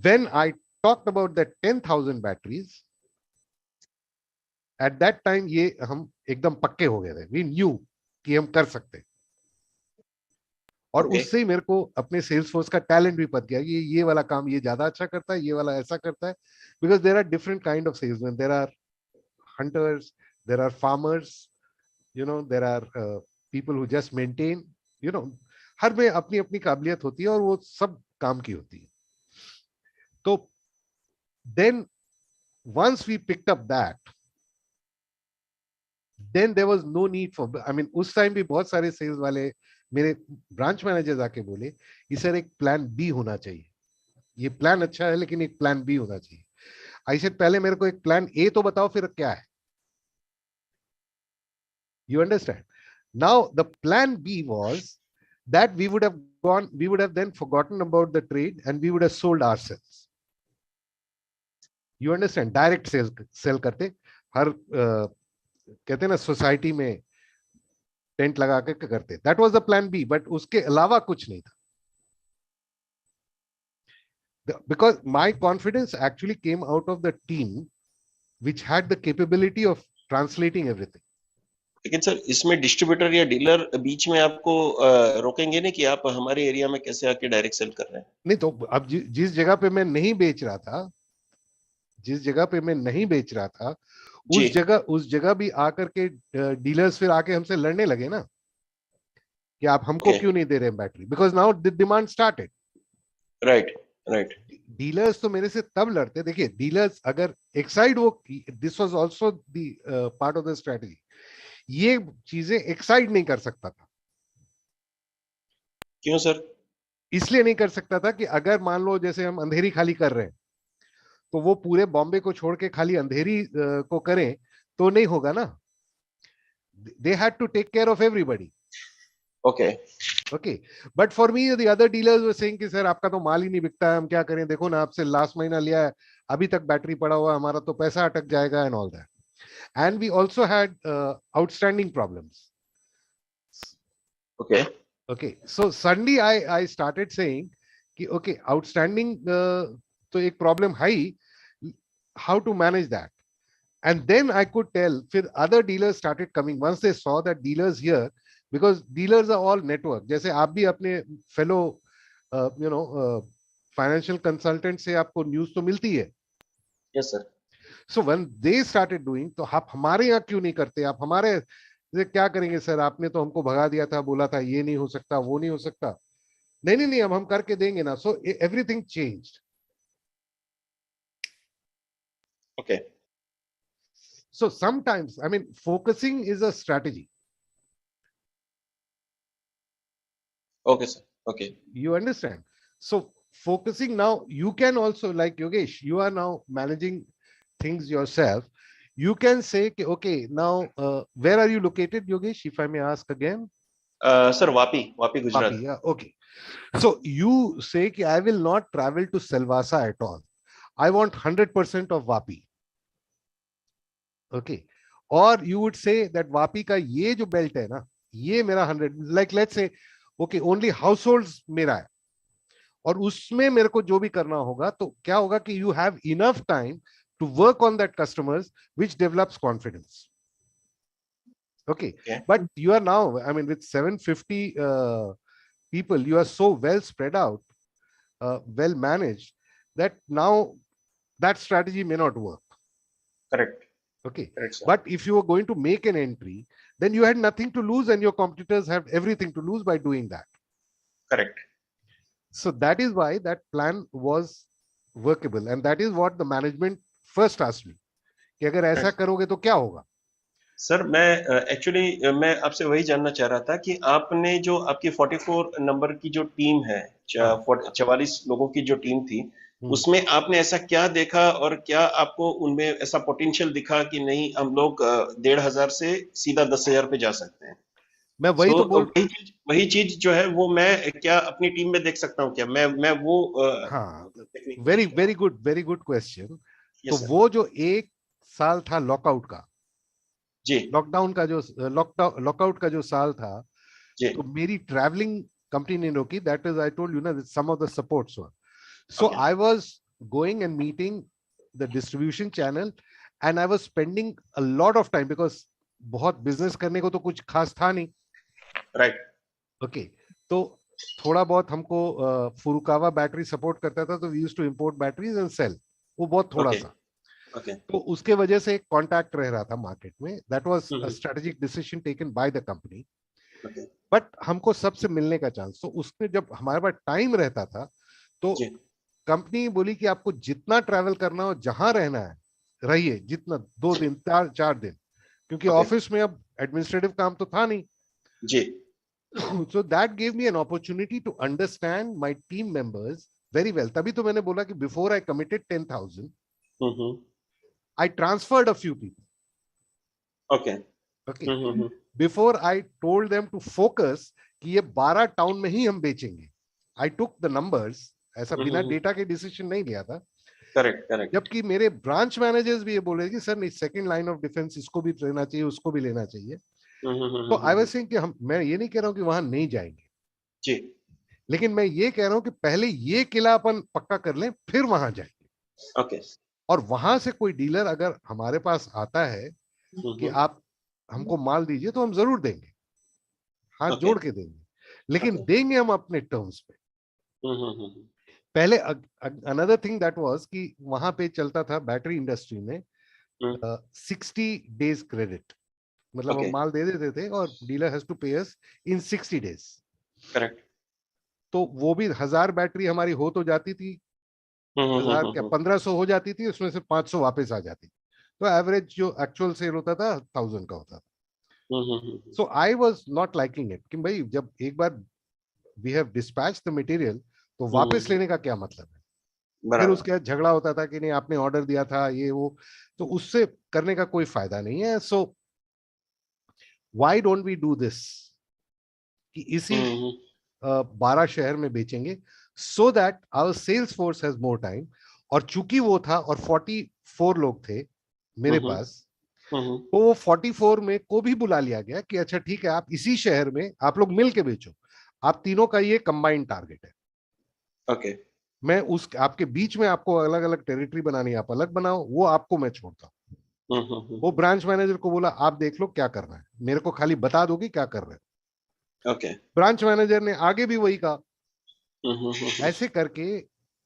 When I talked about the 10,000 batteries, at that time ये हम एकदम पक्के हो गए थे. We knew कि हम कर सकते. और उससे ही मेरे को अपने सेल्स फोर्स का टैलेंट भी पता गया. ये वाला काम ये ज्यादा अच्छा करता है, ये वाला ऐसा करता है. Because there are different kind of salesman. There are hunters, there are farmers, you know, there are people who just maintain, you know. हर में अपनी अपनी काबिलियत होती है और वो सब काम की होती है. तो then once we picked up that, then there was no need for, I mean उस टाइम भी बहुत सारे सेल्स वाले मेरे ब्रांच मैनेजर्स आके बोले कि सर एक प्लान बी होना चाहिए. ये प्लान अच्छा है लेकिन एक प्लान बी होना चाहिए. आई सेड पहले मेरे को एक प्लान ए तो बताओ फिर क्या है. You understand? Now the plan B was that we would have then forgotten about the trade and we would have sold ourselves. You understand? Direct sales sell करते. हर कहते हैं ना सोसाइटी में टेंट लगा के करते. That was the plan B, but उसके अलावा कुछ नहीं था. Because my confidence actually came out of the team which had the capability of translating everything. लेकिन सर इसमें डिस्ट्रीब्यूटर या डीलर बीच में आपको रोकेंगे नहीं कि आप हमारे एरिया में कैसे आके डायरेक्ट सेल कर रहे हैं? नहीं तो अब जिस जगह पे मैं नहीं बेच रहा था, जिस जगह पे मैं नहीं बेच रहा था, उस जगह भी आकर के डीलर्स फिर आके हमसे लड़ने लगे ना कि आप हमको क्यों नहीं दे रहे हैं battery. Because now the demand started. Right right. Dealers तो मेरे से तब लड़ते. देखिए डीलर्स अगर एक साइड वो, this was also the part of the strategy. ये चीजें एक साइड नहीं कर सकता था. क्यों सर? इसलिए नहीं कर सकता था कि अगर मान लो जैसे हम अंधेरी खाली कर रहे हैं तो वो पूरे बॉम्बे को छोड़ के खाली अंधेरी को करें तो नहीं होगा ना. They had to take care of everybody. Okay but for me the other dealers were saying कि सर आपका तो माल ही नहीं बिकता है, हम क्या करें, देखो ना आपसे लास्ट महीना लिया है, अभी तक बैटरी पड़ा हुआ है, हमारा तो पैसा अटक जाएगा and all that. And we also had outstanding problems. Okay, so suddenly I started saying कि okay, outstanding तो एक problem है ही, how to manage that. And then I could tell, फिर other dealers started coming once they saw that dealers here, because dealers are all network. जैसे आप भी अपने fellow you know financial consultant से आपको news तो मिलती है. Yes sir. So when they started doing, तो आप हमारे यहाँ क्यों नहीं करते, आप हमारे क्या करेंगे सर, आपने तो हमको भगा दिया था, बोला था ये नहीं हो सकता, वो नहीं हो सकता. नहीं नहीं नहीं, अब हम करके देंगे ना. So everything changed. Okay. So sometimes, I mean, focusing is a strategy. Okay, sir. Okay. You understand? So focusing now, you can also, like Yogesh, you are now managing things yourself. You can say, okay, now where are you located, Yogesh, if I may ask again? Sir, Vapi, Gujarat. Vapi, yeah, okay. So you say, I will not travel to Silvassa at all. I want 100% of Vapi. Okay. Or you would say that Vapi ka ye jo belt hai na, ye mera 100, like let's say, okay, only households mera hai. और उसमें मेरे को जो भी करना होगा, तो क्या होगा कि you have enough time to work on that customers, which develops confidence. Okay. But you are now, I mean, with 750 people, you are so well spread out, well managed, that now that strategy may not work. Correct. Okay. Correct, sir. But if you were going to make an entry, then you had nothing to lose and your competitors have everything to lose by doing that. Correct. So that is why that plan was workable, and that is what the management first asked me कि अगर ऐसा करोगे तो क्या होगा. Sir मैं actually मैं आपसे वही जानना चाह रहा था कि आपने जो आपकी 44 नंबर की जो टीम है, 44 लोगों की जो टीम थी, उसमें आपने ऐसा क्या देखा और क्या आपको उनमें ऐसा पोटेंशियल दिखा कि नहीं हम लोग 1,500 से सीधा 10,000 पे जा सकते हैं. मैं वही तो बोल, वही चीज जो है वो मैं क्या अपनी टीम में देख सकता हूँ क्या? मैं वो हाँ, वेरी गुड क्वेश्चन. तो वो जो एक साल था लॉकआउट का, जी, लॉकडाउन का जो लॉकआउट का जो साल था, जी, तो मेरी ट्रैवलिंग कंपनी ने रोकी. That is I told you ना, some of the supports were. So I was going and meeting the distribution channel and I was spending a lot of time, because बहुत बिजनेस करने को तो कुछ खास था नहीं. राइट. ओके. तो थोड़ा बहुत हमको फुरुकावा बैटरी सपोर्ट करता था, तो we used to import batteries and sell. वो बहुत थोड़ा सा. तो उसके वजह से एक कॉन्टैक्ट रह रहा था मार्केट में. That was a strategic decision taken by the company. But हमको सबसे मिलने का चांस, तो उसमें जब हमारे पास टाइम रहता था, तो कंपनी बोली कि आपको जितना ट्रैवल करना हो, जहां रहना है रहिए, जितना 2 दिन 4 दिन, क्योंकि ऑफिस में अब एडमिनिस्ट्रेटिव काम तो था नहीं जी. So that gave me an opportunity to understand my team members very well. तभी तो मैंने बोला कि before I committed 10,000, I transferred a few people. Okay. Before I told them to focus कि ये 12 टाउन में ही हम बेचेंगे, I took the numbers. ऐसा बिना डेटा के डिसीजन नहीं लिया था. करेक्ट. जबकि मेरे ब्रांच मैनेजर्स भी ये बोले कि सर नहीं, सेकंड लाइन ऑफ डिफेंस इसको भी लेना चाहिए, उसको भी लेना चाहिए. तो आई वाज सेइंग कि मैं ये नहीं कह रहा हूं कि वहां नहीं जाएंगे जी, लेकिन मैं ये कह रहा हूं कि पहले ये किला अपन पक्का कर लें, फिर वहां जाएंगे. ओके. और वहां से कोई डीलर अगर हमारे पास आता है कि आप हमको माल दीजिए, तो हम जरूर देंगे, हाथ जोड़ के देंगे, लेकिन देंगे हम अपने टर्म्स पे. पहले अनदर थिंग दैट वाज कि वहां पे चलता था बैटरी इंडस्ट्री में 60 डेज क्रेडिट. मतलब हम माल दे देते थे और डीलर हैज टू पे अस इन 60 डेज. करेक्ट. तो वो भी 1000 बैटरी हमारी हो तो जाती थी, 1000 क्या 1500 हो जाती थी, उसमें से 500 वापस आ जाती. तो एवरेज जो एक्चुअल सेल होता था 1000 का होता था. So I was not liking it कि भाई जब एक बार we have dispatch the material, तो वापस लेने का क्या मतलब है. फिर उसके बाद झगड़ा होता था कि नहीं आपने ऑर्डर दिया था ये वो, तो उससे करने का कोई फायदा नहीं है. सो why don't we do this कि इसी 12 शहर में बेचेंगे, so that our sales force has more time. और चूंकि वो था और 44 लोग थे मेरे पास, तो वो 44 में को भी बुला लिया गया कि अच्छा ठीक है, आप इसी शहर में आप लोग मिल के बेचो, आप तीनों का ये कंबाइंड टारगेट है. ओके. मैं उस आपके बीच में आपको अलग अलग टेरिटरी बनानी, आप अलग बनाओ, वो आपको मैं छोड़ता हूँ. वो ब्रांच मैनेजर को बोला आप देख लो क्या करना है, मेरे को खाली बता दोगे क्या कर रहे हैं. ओके. ब्रांच मैनेजर ने आगे भी वही कहा. ऐसे करके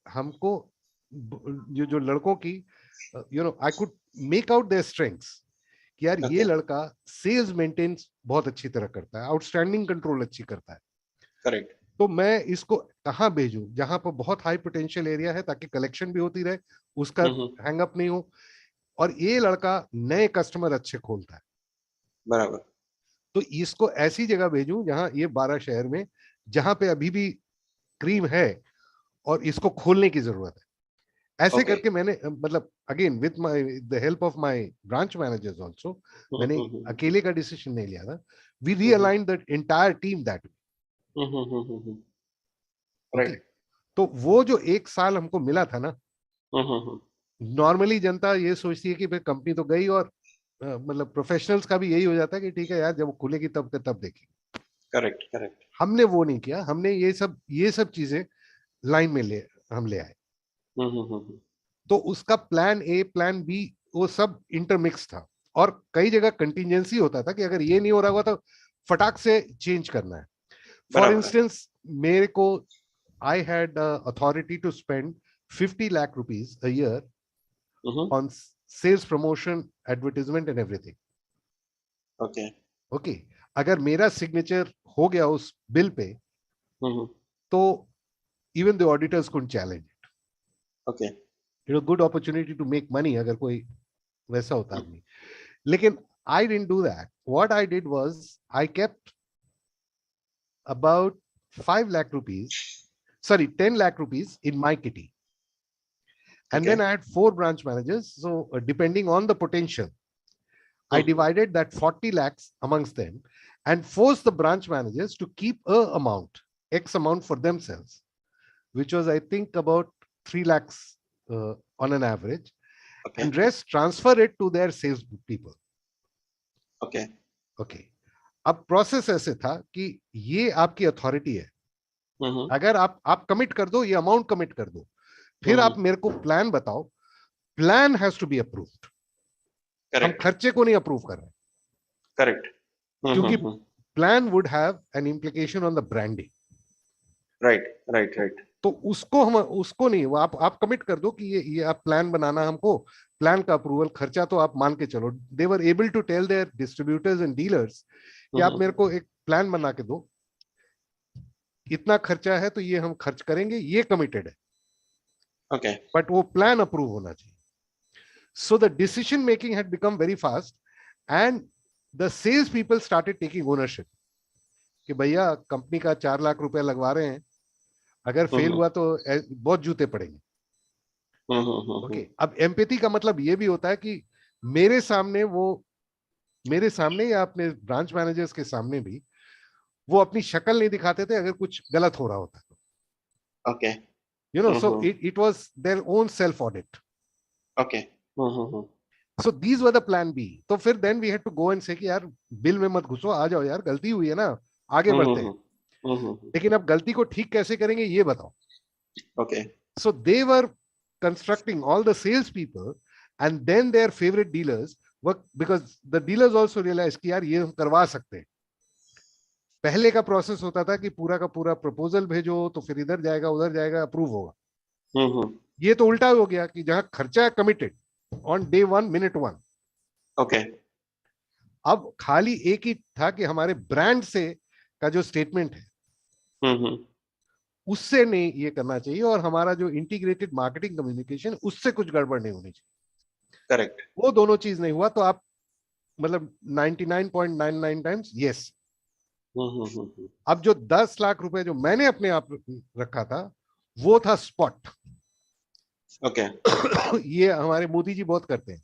हमको जो लड़कों की I could make out their strengths कि यार ये लड़का सेल्स मेंटेनेंस बहुत अच्छी तरह करता है, आउटस्टैंडिंग कंट्रोल अच्छी करता है. करेक्ट. तो मैं इसको कहाँ भेजूं जहां पर बहुत हाई पोटेंशियल एरिया है, ताकि कलेक्शन भी होती रहे, उसका हैंग अप नहीं हो. और ये लड़का नए कस्टमर अच्छे खोलता है, बराबर। तो इसको ऐसी जगह भेजूं जहां ये 12 शहर में जहां पे अभी भी क्रीम है और इसको खोलने की जरूरत है। ऐसे Okay. करके मैंने मतलब again with my the help of my branch managers also, मैंने अकेले का डिसीजन नहीं लिया था, we realigned the entire team that way. Right. तो वो जो एक साल हमको मिला था ना, नॉर्मली जनता ये सोचती है कि भाई कंपनी तो गई, और मतलब प्रोफेशनल्स का भी यही हो जाता है कि ठीक है यार, जब वो खुलेगी तब के तब देखेंगे। Correct correct. हमने वो नहीं किया, हमने ये सब चीजें लाइन में हम ले आए। तो उसका प्लान ए प्लान बी वो सब इंटरमिक्स था, और कई जगह कंटिजेंसी होता था कि अगर ये नहीं हो रहा हुआ तो फटाक से चेंज करना है। फॉर इंस्टेंस मेरे को I had authority to spend 50 lakh rupees a year on sales promotion advertisement and everything. Okay okay, अगर मेरा सिग्नेचर हो गया उस बिल पे तो even the auditors could challenge it. Okay. It was good opportunity to make money अगर कोई वैसा होता आदमी। लेकिन I didn't do that. What I did was I kept about 5 lakh rupees, sorry, 10 lakh rupees in my kitty. And then I had 4 branch managers. So depending on the potential, I divided that 40 lakhs amongst them and forced the branch managers to keep X amount for themselves, which was, I think, about 3 lakhs on an average. Okay. And rest transfer it to their sales people. Okay okay, अब process ऐसे था कि ये आपकी authority है, अगर आप commit कर दो, ये अमाउंट कमिट कर दो, फिर आप मेरे को प्लान बताओ, plan has to be approved. हम खर्चे को नहीं अप्रूव कर रहे। करेक्ट। क्योंकि plan would have an implication on the branding. Right right right. तो उसको नहीं, वो आप कमिट कर दो कि ये आप प्लान बनाना, हमको प्लान का अप्रूवल, खर्चा तो आप मान के चलो। They were able to tell their distributors and dealers कि आप मेरे को एक प्लान बना के दो, इतना खर्चा है तो ये हम खर्च करेंगे, ये कमिटेड है। ओके। बट वो प्लान अप्रूव होना चाहिए। So the decision making had become very fast and the sales people started taking ownership कि भैया कंपनी का 4 लाख रुपए लगवा रहे हैं, अगर फेल हुआ तो बहुत जूते पड़ेंगे। ओके, अब एम्पैथी का मतलब ये भी होता है कि मेरे सामने या अपने ब्रांच मैनेजर्स के सामने भी वो अपनी शक्ल नहीं दिखाते थे अगर कुछ गलत हो रहा होता तो। Okay. You know, so it was their own self audit. Okay. So these were the plan B. तो फिर then we had to go and say कि यार बिल में मत घुसो, आ जाओ यार, गलती हुई है ना, आगे बढ़ते हैं। लेकिन अब गलती को ठीक कैसे करेंगे ये बताओ। Okay. So they were constructing all the sales people and then their favorite dealers were, because the dealers also realized कि यार ये हम करवा सकते हैं। पहले का प्रोसेस होता था कि पूरा का पूरा प्रपोजल भेजो तो फिर इधर जाएगा उधर जाएगा, अप्रूव होगा। ये तो उल्टा हो गया कि जहां खर्चा है committed on day 1 minute 1। Okay. अब खाली एक ही था कि हमारे ब्रांड से का जो स्टेटमेंट है उससे नहीं ये करना चाहिए, और हमारा जो इंटीग्रेटेड मार्केटिंग कम्युनिकेशन उससे कुछ गड़बड़ नहीं होनी चाहिए। करेक्ट। वो दोनों चीज नहीं हुआ तो आप मतलब 99.99 टाइम्स यस। अब जो 10 लाख रुपए जो मैंने अपने आप रखा था वो था स्पॉट। ओके। ये हमारे मोदी जी बहुत करते हैं।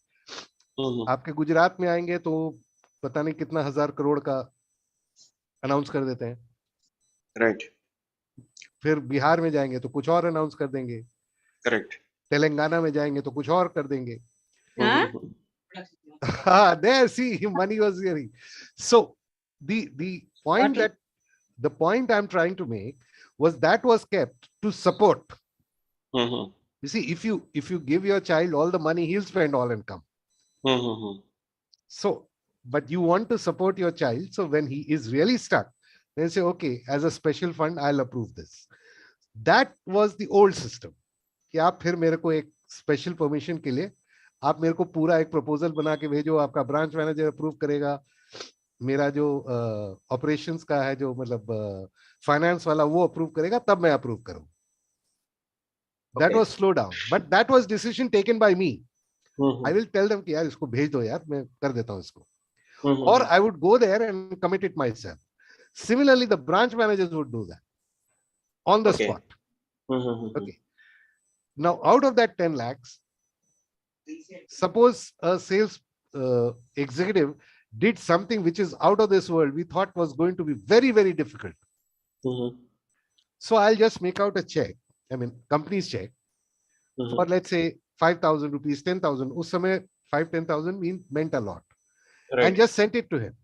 आपके गुजरात में आएंगे तो पता नहीं कितना 1000 करोड़ का अनाउंस कर देते हैं। राइट। फिर बिहार में जाएंगे तो कुछ और अनाउंस कर देंगे। करेक्ट। तेलंगाना में जाएंगे तो कुछ और कर देंगे। हाँ? There, see, money was here. So the point I'm trying to make was that was kept to support. You see, if you give your child all the money, he'll spend all and come. So, but you want to support your child. So when he is really stuck, then say, okay, as a special fund, I'll approve this. That was the old system. कि आप फिर मेरे को एक special permission के लिए आप मेरे को पूरा एक प्रपोजल बना के भेजो, आपका ब्रांच मैनेजर अप्रूव करेगा, मेरा जो ऑपरेशंस का है जो मतलब फाइनेंस वाला वो अप्रूव करेगा, तब मैं अप्रूव करूं। That was slow down, but that was decision taken by me. I will tell them कि यार इसको भेज दो यार, मैं कर देता हूँ इसको. हम्म, Or I would go there and commit it myself. Similarly, the branch managers would do that on the Okay. spot. Hmm, Okay. Now, out of that 10 lakhs, suppose a sales executive did something which is out of this world, we thought was going to be very, very difficult. Hmm, So I'll just make out a check, I mean, company's check, for let's say 5,000 rupees, 10,000. Us samay 5-10,000 meant a lot. right. And just sent it to him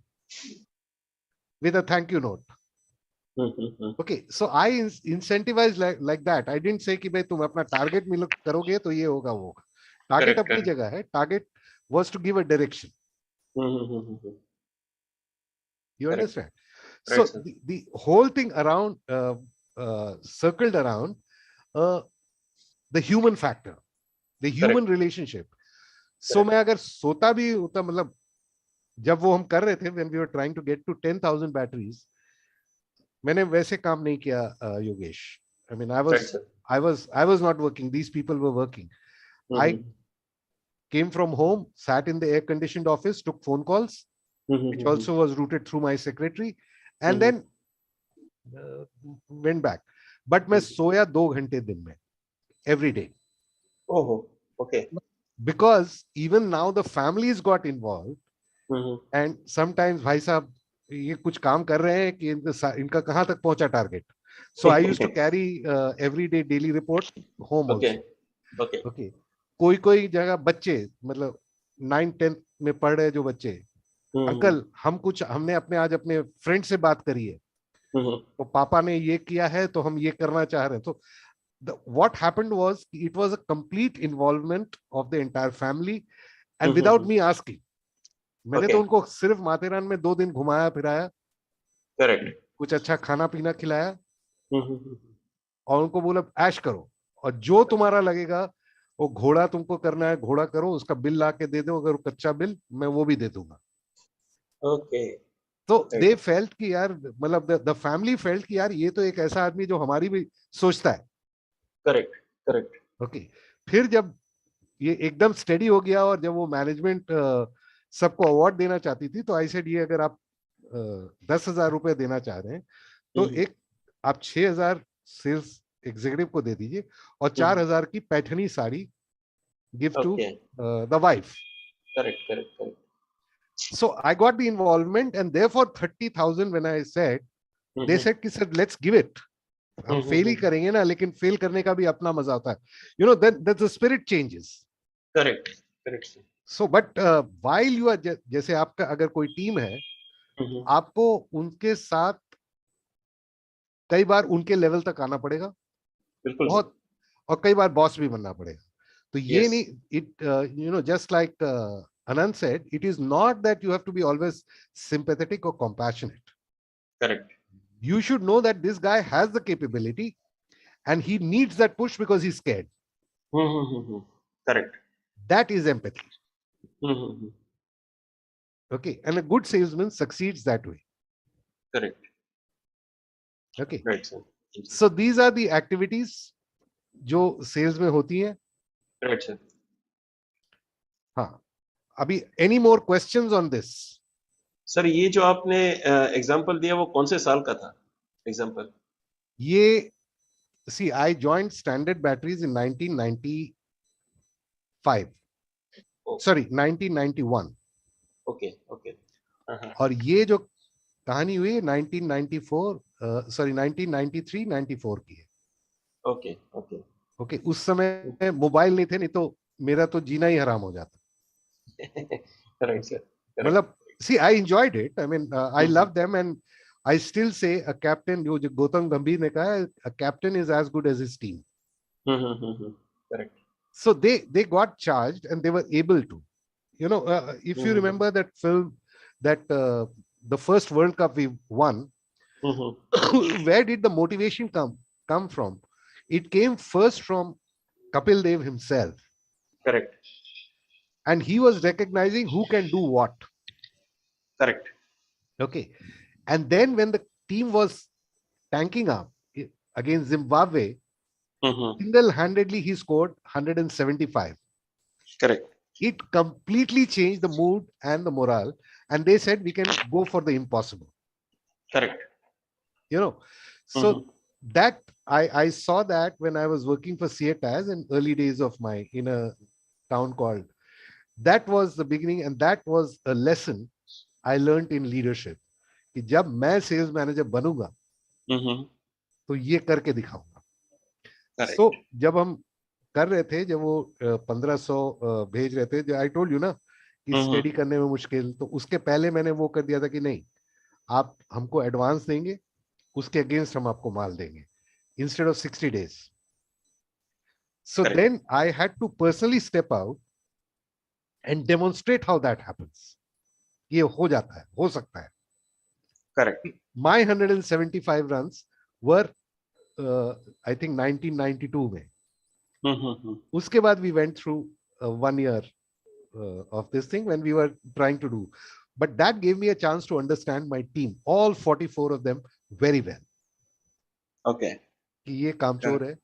with a thank you note. Okay, so I incentivized like that. I didn't say कि भाई तुम अपना target मिलो करोगे तो ये होगा वो होगा. Target Correct, अपनी correct. जगह है. Target was to give a direction. Hmm, You Correct. understand? Right, So sir. the whole thing around circled around the human factor, the human relationship. So Correct. मैं अगर सोता भी होता, मतलब जब वो हम कर रहे थे, when we were trying to get to 10,000 batteries, मैंने वैसे काम नहीं किया, Yogesh. I mean, Right, sir. I was not working. These people were working. I came from home, sat in the air-conditioned office, took phone calls, which also was routed through my secretary, and then went back. But मैं सोया 2 घंटे दिन में, every day. Oh, okay. Because even now the families got involved, and sometimes भाई साहब ये कुछ काम कर रहे हैं कि इनका कहाँ तक पहुंचा target. So I used to carry everyday daily report home Okay. also. Okay. Okay. कोई जगह बच्चे, मतलब 9-10 में पढ़ रहे जो बच्चे, अंकल हमने आज अपने फ्रेंड से बात करी है, तो पापा ने ये किया है तो हम ये करना चाह रहे हैं. तो what happened was it was a complete involvement of the entire family and without me asking. मैंने तो उनको सिर्फ माथेरान में 2 दिन घुमाया फिराया, Correct. कुछ अच्छा खाना पीना खिलाया, और उनको बोला ऐश करो, और जो तुम्हारा लगेगा वो घोड़ा तुमको करना है घोड़ा करो, उसका बिल ला के दे दो, अगर कच्चा बिल मैं वो भी दे दूंगा. Okay. तो दे फेल्ट कि यार, मतलब द फैमिली फेल्ट कि यार ये तो एक ऐसा आदमी जो हमारी भी सोचता है. Correct. Correct. ओके. फिर जब ये एकदम स्टेडी हो गया और जब वो मैनेजमेंट सबको अवार्ड देना चाहती थी, तो आई सेड ये अगर आप 10,000 रुपए देना चाह रहे हैं तो एक आप 6,000 सेल्स एग्जीक्यूटिव को दे दीजिए और 4,000 की Paithani sari give to the wife. Correct. Correct. Correct. So I got the involvement and therefore 30,000 when I said, they said कि सर let's give it. हम फेल ही करेंगे ना, लेकिन फेल करने का भी अपना मजा होता है. You know, then the spirit changes. Correct. Correct. So but while you are, जैसे आपका अगर कोई टीम है, आपको उनके साथ कई बार उनके लेवल तक आना पड़ेगा, बहुत, और कई बार बॉस भी बनना पड़ेगा. तो ये नहीं, it you know, just like Anand said, it is not that you have to be always sympathetic or compassionate. Correct. You should know that this guy has the capability and he needs that push because he's scared. Correct. That is empathy. Okay, and a good salesman succeeds that way. Correct. Okay. Right, sir. So these are the activities जो sales में होती हैं. Right, sir. हाँ. अभी any more questions on this? Sir ये जो आपने example दिया वो कौन से साल का था एग्जांपल? ये, see, I joined Standard Batteries in 1995. Oh. Sorry, 1991. Okay, okay. और ये जो कहानी हुई 1994, sorry 1993-94 की है. Okay, okay. Okay, उस समय मोबाइल नहीं थे, नहीं तो मेरा तो जीना ही हराम हो जाता. Right, sir. मतलब, see, I enjoyed it. I mean, I love them, and I still say a captain, जो गौतम गंभीर ने कहा है, a captain is as good as his team. Correct. So they got charged and they were able to, you know, if you remember that film, that the first World Cup we won, where did the motivation come from? It came first from Kapil Dev himself. Correct. And he was recognizing who can do what. Correct. Okay. And then when the team was tanking up against Zimbabwe, single-handedly he scored 175. Correct. it completely changed the mood and the morale. And they said we can go for the impossible. Correct. You know, so that I saw that when I was working for CETAS in early days of my in a town called. That was the beginning, and that was a lesson I learned in leadership. कि जब मैं sales manager बनूंगा तो ये करके दिखाऊंगा. So जब हम कर रहे थे, जब वो 1500 भेज रहे थे, आई टोल्ड यू ना कि स्टडी करने में मुश्किल, तो उसके पहले मैंने वो कर दिया था कि नहीं, आप हमको एडवांस देंगे, उसके अगेंस्ट हम आपको माल देंगे, instead of 60 days. So then I had to personally step out and demonstrate how that happens. ये हो जाता है, हो सकता है. Correct. My 175 runs were I think 1992 में. उसके बाद we went through 1 year of this thing when we were trying to do. But that gave me a chance to understand my team, all 44 of them, very well. Okay. कि ये कामचोर है,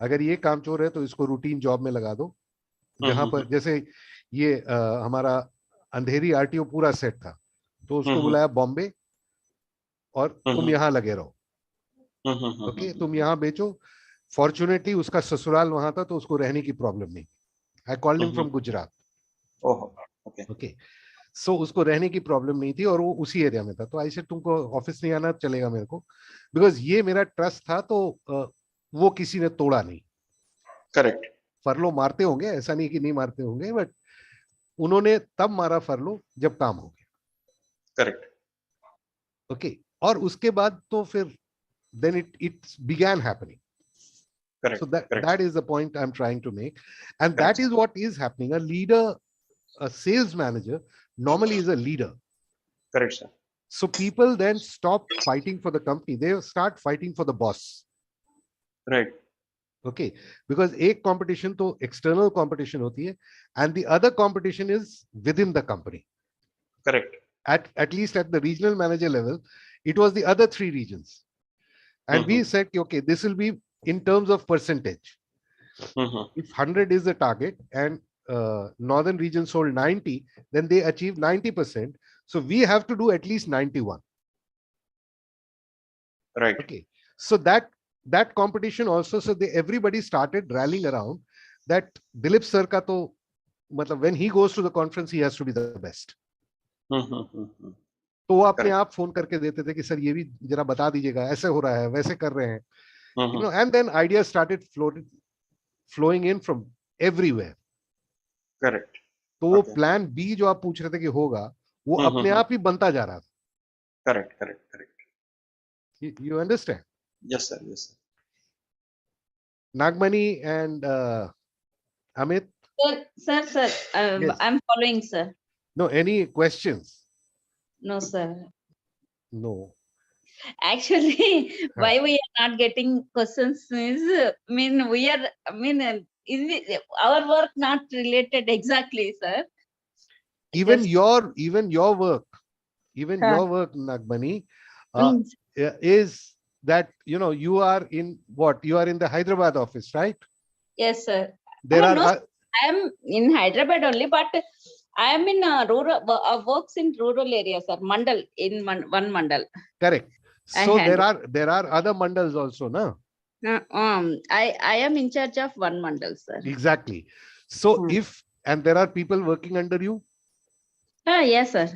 अगर ये कामचोर है तो इसको रूटीन जॉब में लगा दो. जहां पर जैसे ये हमारा अंधेरी आरटीओ पूरा सेट था, तो उसको बुलाया बॉम्बे और तुम यहाँ लगे रहो. ओके, तुम यहाँ बेचो. फॉर्चुनेटली उसका ससुराल वहां था, तो उसको रहने की प्रॉब्लम नहीं. I called him from Gujarat. Okay, so उसको रहने की प्रॉब्लम नहीं थी और वो उसी एरिया में था. तो आई सेड तुमको ऑफिस नहीं आना चलेगा मेरे को, बिकॉज ये मेरा ट्रस्ट था. तो वो किसी ने तोड़ा नहीं. करेक्ट. फरलो मारते होंगे, ऐसा नहीं कि नहीं मारते होंगे, बट उन्होंने तब मारा फरलो जब काम हो गया. करेक्ट. ओके, और उसके बाद तो फिर then it began happening. Correct. So that is the point I'm trying to make, and that is what is happening. A leader, a sales manager normally is a leader. Correct, sir. So people then stop fighting for the company, they start fighting for the boss. Right. Okay, because एक competition तो external competition होती है, and the other competition is within the company. Correct. At least at the regional manager level, it was the other 3 regions. And we said, okay, this will be in terms of percentage. If 100 is the target and northern region sold 90, then they achieved 90%. So we have to do at least 91. Right. Okay. So that competition also, so everybody started rallying around that Dilip sir ka to, matlab, when he goes to the conference, he has to be the best. तो वो अपने आप phone करके देते थे कि sir ये भी जरा बता दीजिएगा, ऐसे हो रहा है, वैसे कर रहे हैं. You know, and then ideas started flowing in from everywhere. Correct. तो वो प्लान बी जो आप पूछ रहे थे कि होगा, वो अपने आप ही बनता जा रहा था. Correct, correct, correct. You understand? Yes, sir. Yes, sir. Nagmani and Amit. Sir, Yes. I'm following, sir. No, any questions? No, sir. No. Actually, why we are not getting questions is, is our work not related exactly, sir? Even your work, Nagmani, is that, you know, you are in what? You are in the Hyderabad office, right? Yes, sir. I am in Hyderabad only, but I am in rural works in rural areas, sir. Mandal, in one mandal. Correct. So there are other mandals also, no? I am in charge of one mandal, sir. Exactly. So and there are people working under you. Yes, sir.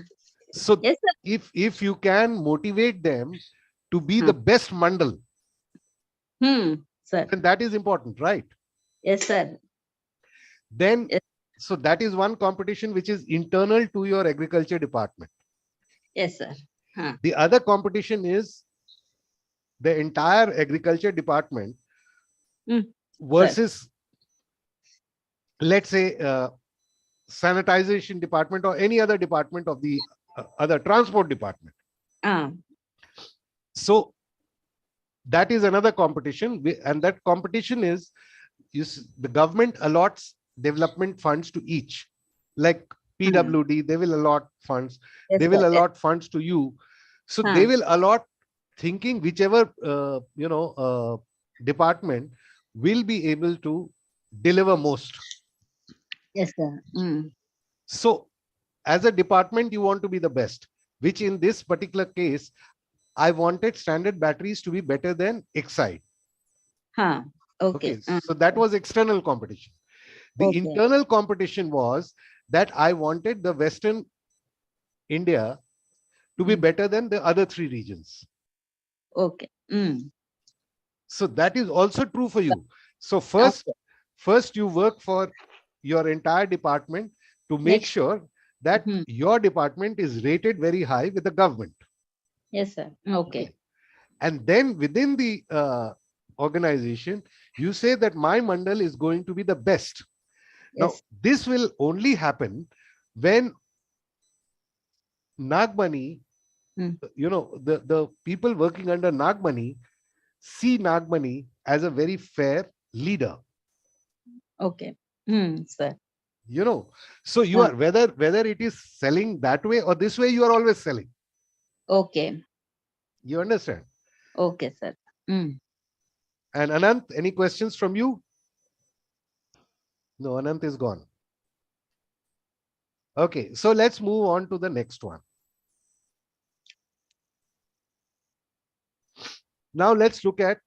So yes, sir. if you can motivate them to be the best mandal, sir, then that is important, right? Yes, sir. Then so that is one competition which is internal to your agriculture department. Yes, sir. The other competition is the entire agriculture department versus, let's say, sanitization department or any other department of the other transport department. So that is another competition, and that competition is the government allots development funds to each, like PWD, they will allot funds. Yes, they will sir. allot funds to you. So they will allot, thinking whichever department will be able to deliver most. Yes, sir. So as a department, you want to be the best, which in this particular case, I wanted Standard Batteries to be better than Exide. Huh. Okay. Okay, so that was external competition. The Okay. internal competition was that I wanted the Western India to be better than the other three regions. Okay. So that is also true for you. So first you work for your entire department to make Yes. sure that your department is rated very high with the government. Yes, sir. Okay. And then within the organization, you say that my mandal is going to be the best. Now, Yes. this will only happen when Nagmani, the people working under Nagmani see Nagmani as a very fair leader. Okay. Sir. So you are whether it is selling that way or this way, you are always selling. Okay. You understand? Okay, sir. And Anant, any questions from you? No, Anant is gone. Okay, so let's move on to the next one. Now let's look at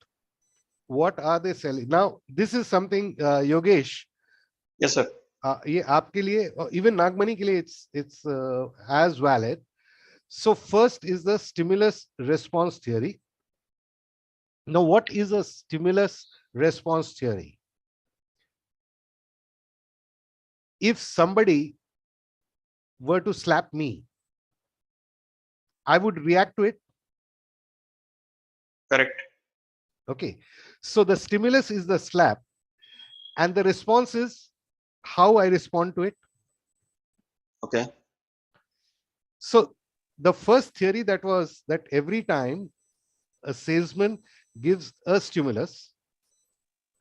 what are they selling. Now this is something, Yogesh. Yes, sir. ये आपके लिए, even Nagmani के लिए, it's as valid. So first is the stimulus response theory. Now, what is a stimulus response theory? If somebody were to slap me, I would react to it. Correct. Okay. So the stimulus is the slap and the response is how I respond to it. Okay. So the first theory that was that every time a salesman gives a stimulus,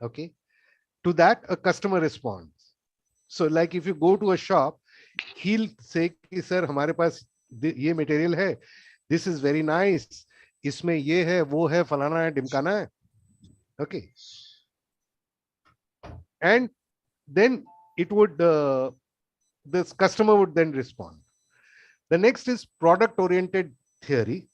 okay, to that a customer responds. So like if you go to a shop, he'll say, sir, हमारे पास ये material है, this is very nice, इसमें ये है, वो है, फलाना है, ढिमकाना है. Okay. And then it would, this customer would then respond. The next is product oriented theory,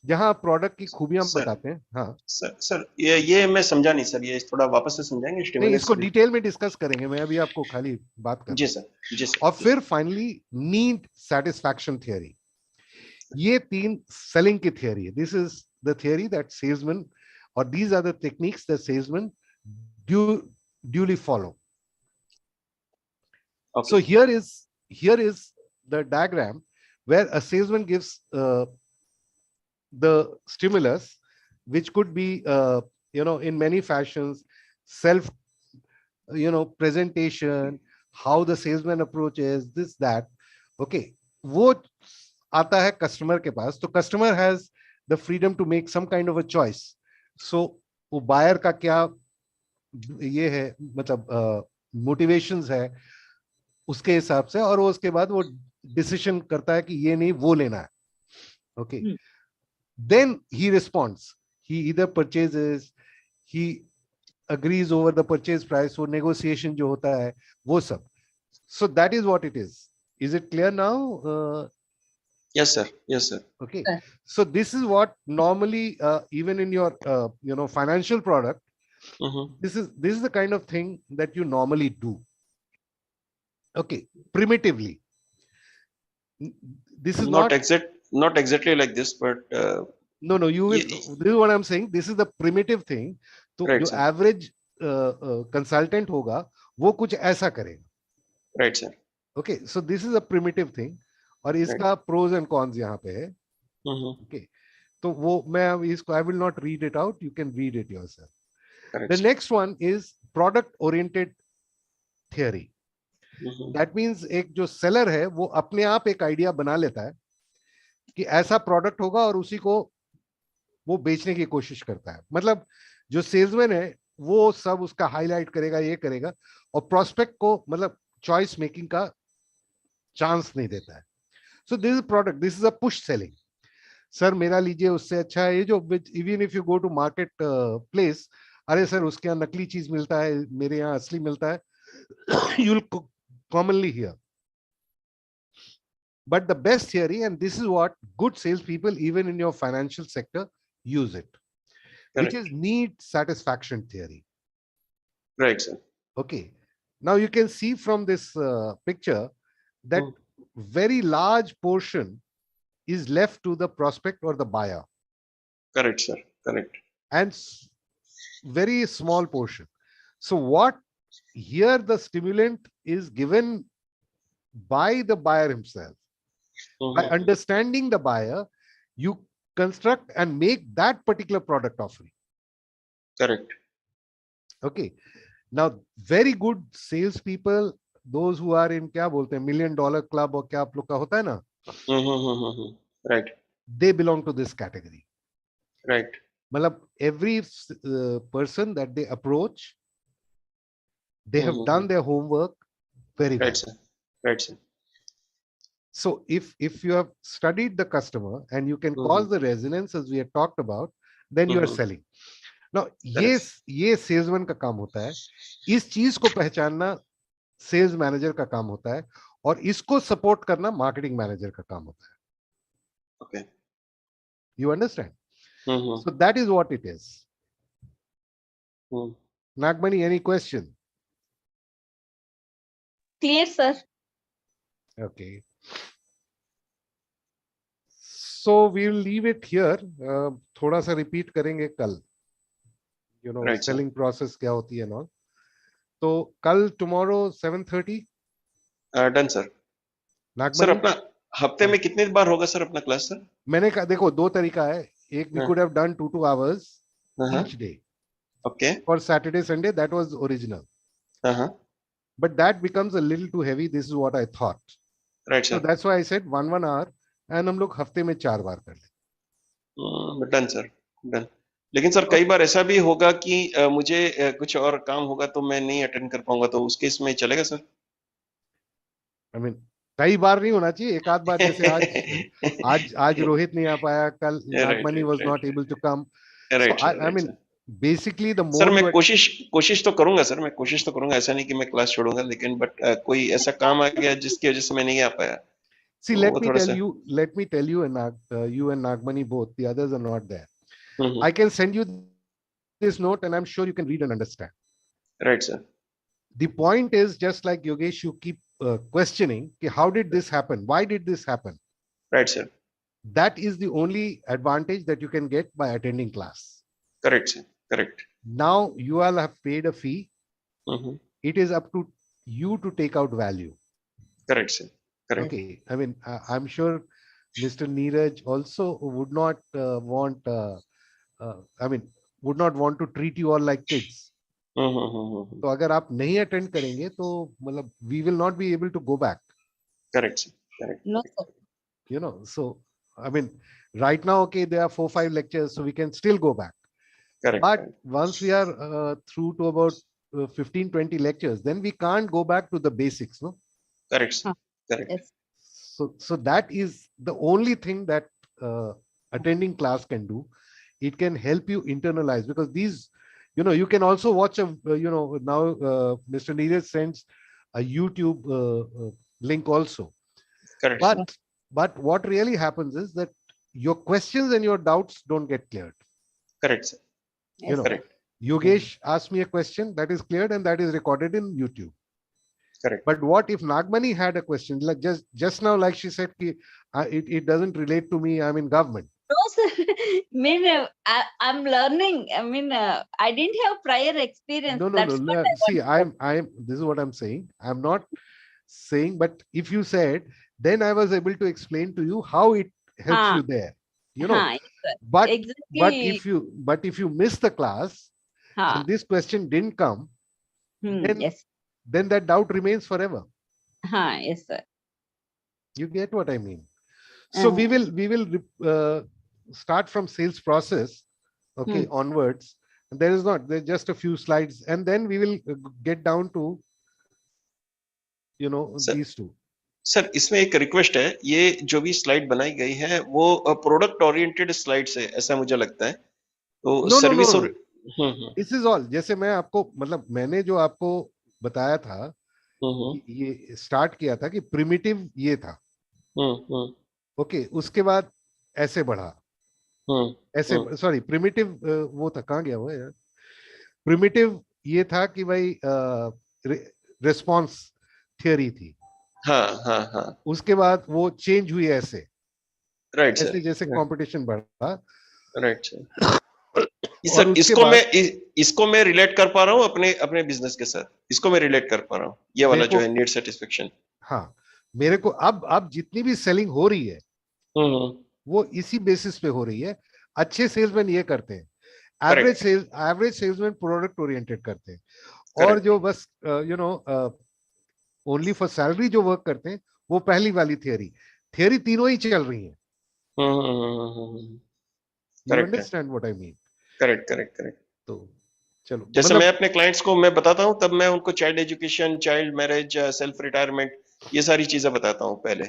जहां आप प्रोडक्ट की खूबियां बताते हैं. हाँ सर ये मैं समझा नहीं सर, ये थोड़ा वापस से समझाएंगे? नहीं, इसको डिटेल में डिस्कस करेंगे, मैं अभी आपको खाली बात कर. जी सर. और फिर फाइनली नीड सेटिस्फैक्शन थियरी. ये तीन सेलिंग की थियरी है. This is the theory that salesman, और these are the techniques that salesman duly follow. Okay. So here is the diagram where a salesman gives the stimulus, which could be in many fashions, self presentation, how the salesman approaches this, that. Okay, वो आता है customer के पास, तो customer has the freedom to make some kind of a choice. So वो buyer का क्या ये है, मतलब motivations है उसके हिसाब से, और वो उसके बाद वो decision करता है कि ये नहीं वो लेना है. Okay. Then he responds. He either purchases, he agrees over the purchase price, so negotiation जो होता है वो सब. So that is what it is. Is it clear now? Yes, sir. Yes, sir. Okay. So this is what normally, even in your financial product, this is the kind of thing that you normally do. Okay, primitively. This is not exactly like this, but no, you will. This is what I'm saying. This is the primitive thing. तो right, जो sir. average consultant होगा वो कुछ ऐसा करेगा. Right, sir. Okay, so this is a primitive thing, और इसका pros and cons यहाँ पे है. Okay, तो वो मैं इसको I will not read it out. You can read it yourself. Correct, the next one is product oriented theory. That means एक जो seller है वो अपने आप एक idea बना लेता है कि ऐसा product होगा और उसी को वो बेचने की कोशिश करता है. मतलब जो सेल्समैन है वो सब उसका हाईलाइट करेगा, ये करेगा, और प्रोस्पेक्ट को मतलब चॉइस मेकिंग का चांस नहीं देता है. So this is product, this is a push selling. Sir मेरा लीजिए, उससे अच्छा है ये जो, even if you go to market place, अरे सर उसके यहाँ नकली चीज मिलता है, मेरे यहाँ असली मिलता है. You will commonly here. But the best theory, and this is what good salespeople, even in your financial sector, use it, which Correct. is need satisfaction theory. Right, sir. Okay. Now you can see from this picture that very large portion is left to the prospect or the buyer, Correct, sir. Correct. and very small portion. So what here the stimulant is given by the buyer himself. By understanding the buyer, you construct and make that particular product offering. Correct. Okay. Now, very good salespeople, those who are in क्या बोलते हैं $1 million club और क्या आप लोग का होता है ना, Right. they belong to this category. Right. मतलब every person that they approach, they have done their homework very well. Right, sir. Right, sir. So if you have studied the customer and you can cause the resonance as we had talked about, then you are selling. Now ये salesman का काम होता है, इस चीज को पहचानना sales manager का काम होता है, और इसको सपोर्ट करना मार्केटिंग मैनेजर का काम होता है. Okay. You understand? So that is what it is. Nagmani, any question? Clear, sir. Okay. So we will leave it here. थोड़ा सा repeat करेंगे कल. You know, Right, selling process क्या होती है ना. तो कल tomorrow 7:30. Done, sir. नागमणि, सर अपना हफ्ते में कितनी बार होगा सर अपना क्लास सर? मैंने कहा देखो दो तरीका है. एक we could have done 2 hours each day. Okay. For Saturday, Sunday, that was original. But that becomes a little too heavy. This is what I thought. Right, sir. So that's why I said 1 hour, and हम लोग हफ्ते में 4 बार कर लें. Done, sir. Done. लेकिन sir कई बार ऐसा भी होगा कि मुझे कुछ और काम होगा तो मैं नहीं अटेंड कर पाऊंगा, तो उस केस में चलेगा सर? I mean, कई बार नहीं होना चाहिए, एक आध बार, जैसे आज रोहित नहीं आ पाया, कल नागमणि was not able to come. Right, So I mean, basically the more sir मैं कोशिश तो करूंगा सर, मैं कोशिश तो करूंगा, ऐसा नहीं कि मैं क्लास छोड़ूंगा, लेकिन बट कोई ऐसा काम आ गया जिसकी वजह से मैं नहीं आ पाया. See, let me tell you, and you and Nagmani both, the others are not there. I can send you this note and I'm sure you can read and understand. Right, sir. The point is, just like Yogesh, you keep questioning, how did this happen? Why did this happen? Right, sir. That is the only advantage that you can get by attending class. Correct, sir. Correct. Now you all have paid a fee. It is up to you to take out value. Correct, sir. Correct. Okay. I mean, I'm sure Mr. Neeraj also would not want to treat you all like kids. तो अगर आप नहीं attend करेंगे तो मतलब we will not be able to go back. Correct, sir. Correct. No, sir. You know, so I mean, right now, okay, there are 4-5 lectures, so we can still go back. Correct. But once we are through to about 15-20 lectures, then we can't go back to the basics, no? Correct, sir. Correct. Yes. So that is the only thing that attending class can do. It can help you internalize, because these, you know, you can also watch a, now Mr. Neeraj sends a YouTube link also. Correct. But what really happens is that your questions and your doubts don't get cleared. Correct, sir. You know, correct. Yogesh asked me a question that is cleared and that is recorded in YouTube. Correct. But what if Nagmani had a question, like just now, like she said, it doesn't relate to me, I'm in government. No, sir. I'm learning. I didn't have prior experience. No. See, this is what I'm saying. I'm not saying, but if you said, then I was able to explain to you how it helps you there. You know, yes, but exactly. but if you miss the class and this question didn't come, then that doubt remains forever. Yes, sir. You get what I mean? So we will start from sales process, okay, onwards. And there's just a few slides, and then we will get down to, you know, these two. Sir इसमें एक request है, ये जो भी slide बनाई गई है वो प्रोडक्ट ओरिएंटेड स्लाइड्स है, ऐसा मुझे लगता है. तो सर्विस और दिस इज ऑल. जैसे मैं आपको, मतलब मैंने जो आपको बताया था, ये स्टार्ट किया था कि प्रिमिटिव ये था. ओके, उसके बाद ऐसे बढ़ा, ऐसे, सॉरी प्रिमिटिव वो था, कहाँ गया वो यार, प्रिमिटिव ये था कि भाई रिस्पॉन्स थियरी थी। हाँ हाँ हाँ, उसके बाद वो चेंज हुई ऐसे, राइट ऐसे सर, जैसे कंपटीशन बढ़ा। Right sir. और सर उसके इसको बाद इसको मैं रिलेट कर पा रहा हूँ अपने अपने बिजनेस के साथ, इसको मैं रिलेट कर पा रहा हूँ, ये वाला देखो, जो है नीड सेटिस्फेक्शन। हाँ, मेरे को अब जितनी भी सेलिंग हो रही है वो इसी बेसिस पे हो रही है। अच्छे सेल्समैन ये करते हैं, correct, average salesman product oriented करते हैं, और करेक्ट। जो बस ओनली फॉर सैलरी जो वर्क करते हैं, वो पहली वाली थियरी तीनों ही चल रही है। यू करेक्ट है, understand what I mean? Correct correct correct. तो चलो, जैसे मैं मतलब अपने क्लाइंट्स को मैं बताता हूँ, तब मैं उनको child education, child marriage, self retirement, ये सारी चीजें बताता हूँ पहले,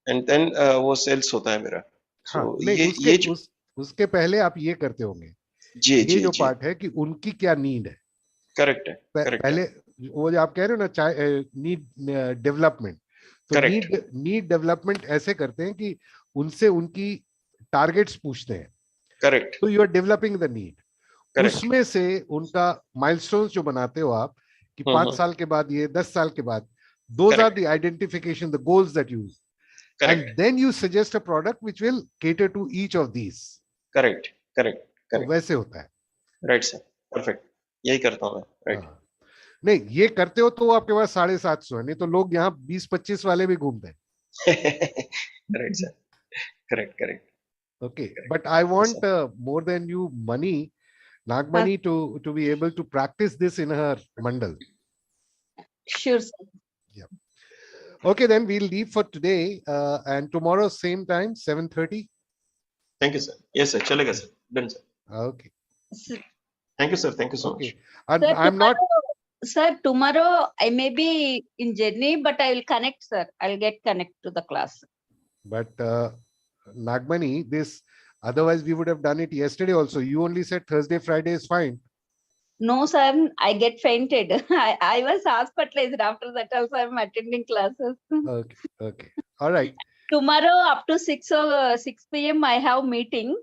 एंड देन वो सेल्स होता है मेरा। हाँ, सो नहीं, ये उसके पहले आप ये करते होंगे, जी ये जी जो जी, पार्ट है कि उनकी क्या नीड है, करेक्ट है, करेक्ट है, पहले वो जो आप कह रहे हो ना, नीड डेवलपमेंट, तो करेक्ट, नीड डेवलपमेंट ऐसे करते हैं कि उनसे उनकी टारगेट्स पूछते हैं, करेक्ट, तो you are developing the need. Correct. उसमें से उनका माइलस्टोन्स जो बनाते हो आप, कि 5 साल के बाद, ये 10 साल के बाद, those are correct, the identification, the goals that you, correct, and then you suggest a product which will cater to each of these. Correct, correct, तो करेक्ट, वैसे होता है। राइट सर, परफेक्ट, यही करता हूँ मैं, राइट। हाँ, नहीं, ये करते हो तो आपके पास 750 है, नहीं तो लोग यहाँ 20-25 वाले भी घूमते हैं। Right sir, correct correct, Okay, but I yes want sir. more than you money, Huh. Nagmani, to be able to practice this in her mandal. Sure, sir. Yeah. Okay, then we'll leave for today, and tomorrow same time 7:30. Thank you sir, yes sir, चलेगा sir, done sir. Okay. Sir, thank you sir, thank you so much. Okay. And I'm not, tomorrow I may be in journey, but I will connect, sir. I'll get connect to the class. but Nagmani, this, otherwise we would have done it yesterday also. You only said Thursday, Friday is fine. No, sir, I get fainted. I was hospitalized. After that also I'm attending classes. Okay, okay. All right. Tomorrow up to 6 p.m. I have meeting.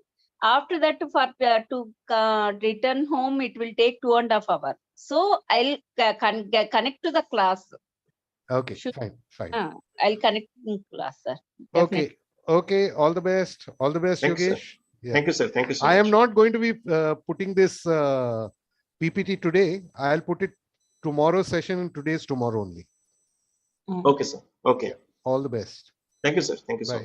After that, to return home, it will take 2.5 hours. So I'll connect to the class. Okay, Sure. fine. I'll connect in class, sir. Okay, okay. All the best. All the best, Thank you, sir. Yogesh. Yeah. Thank you sir, thank you so I am much. not going to be putting this PPT today. I'll put it tomorrow's session and today's tomorrow only. Okay sir, okay, All the best. Thank you sir, thank you so Bye. Much.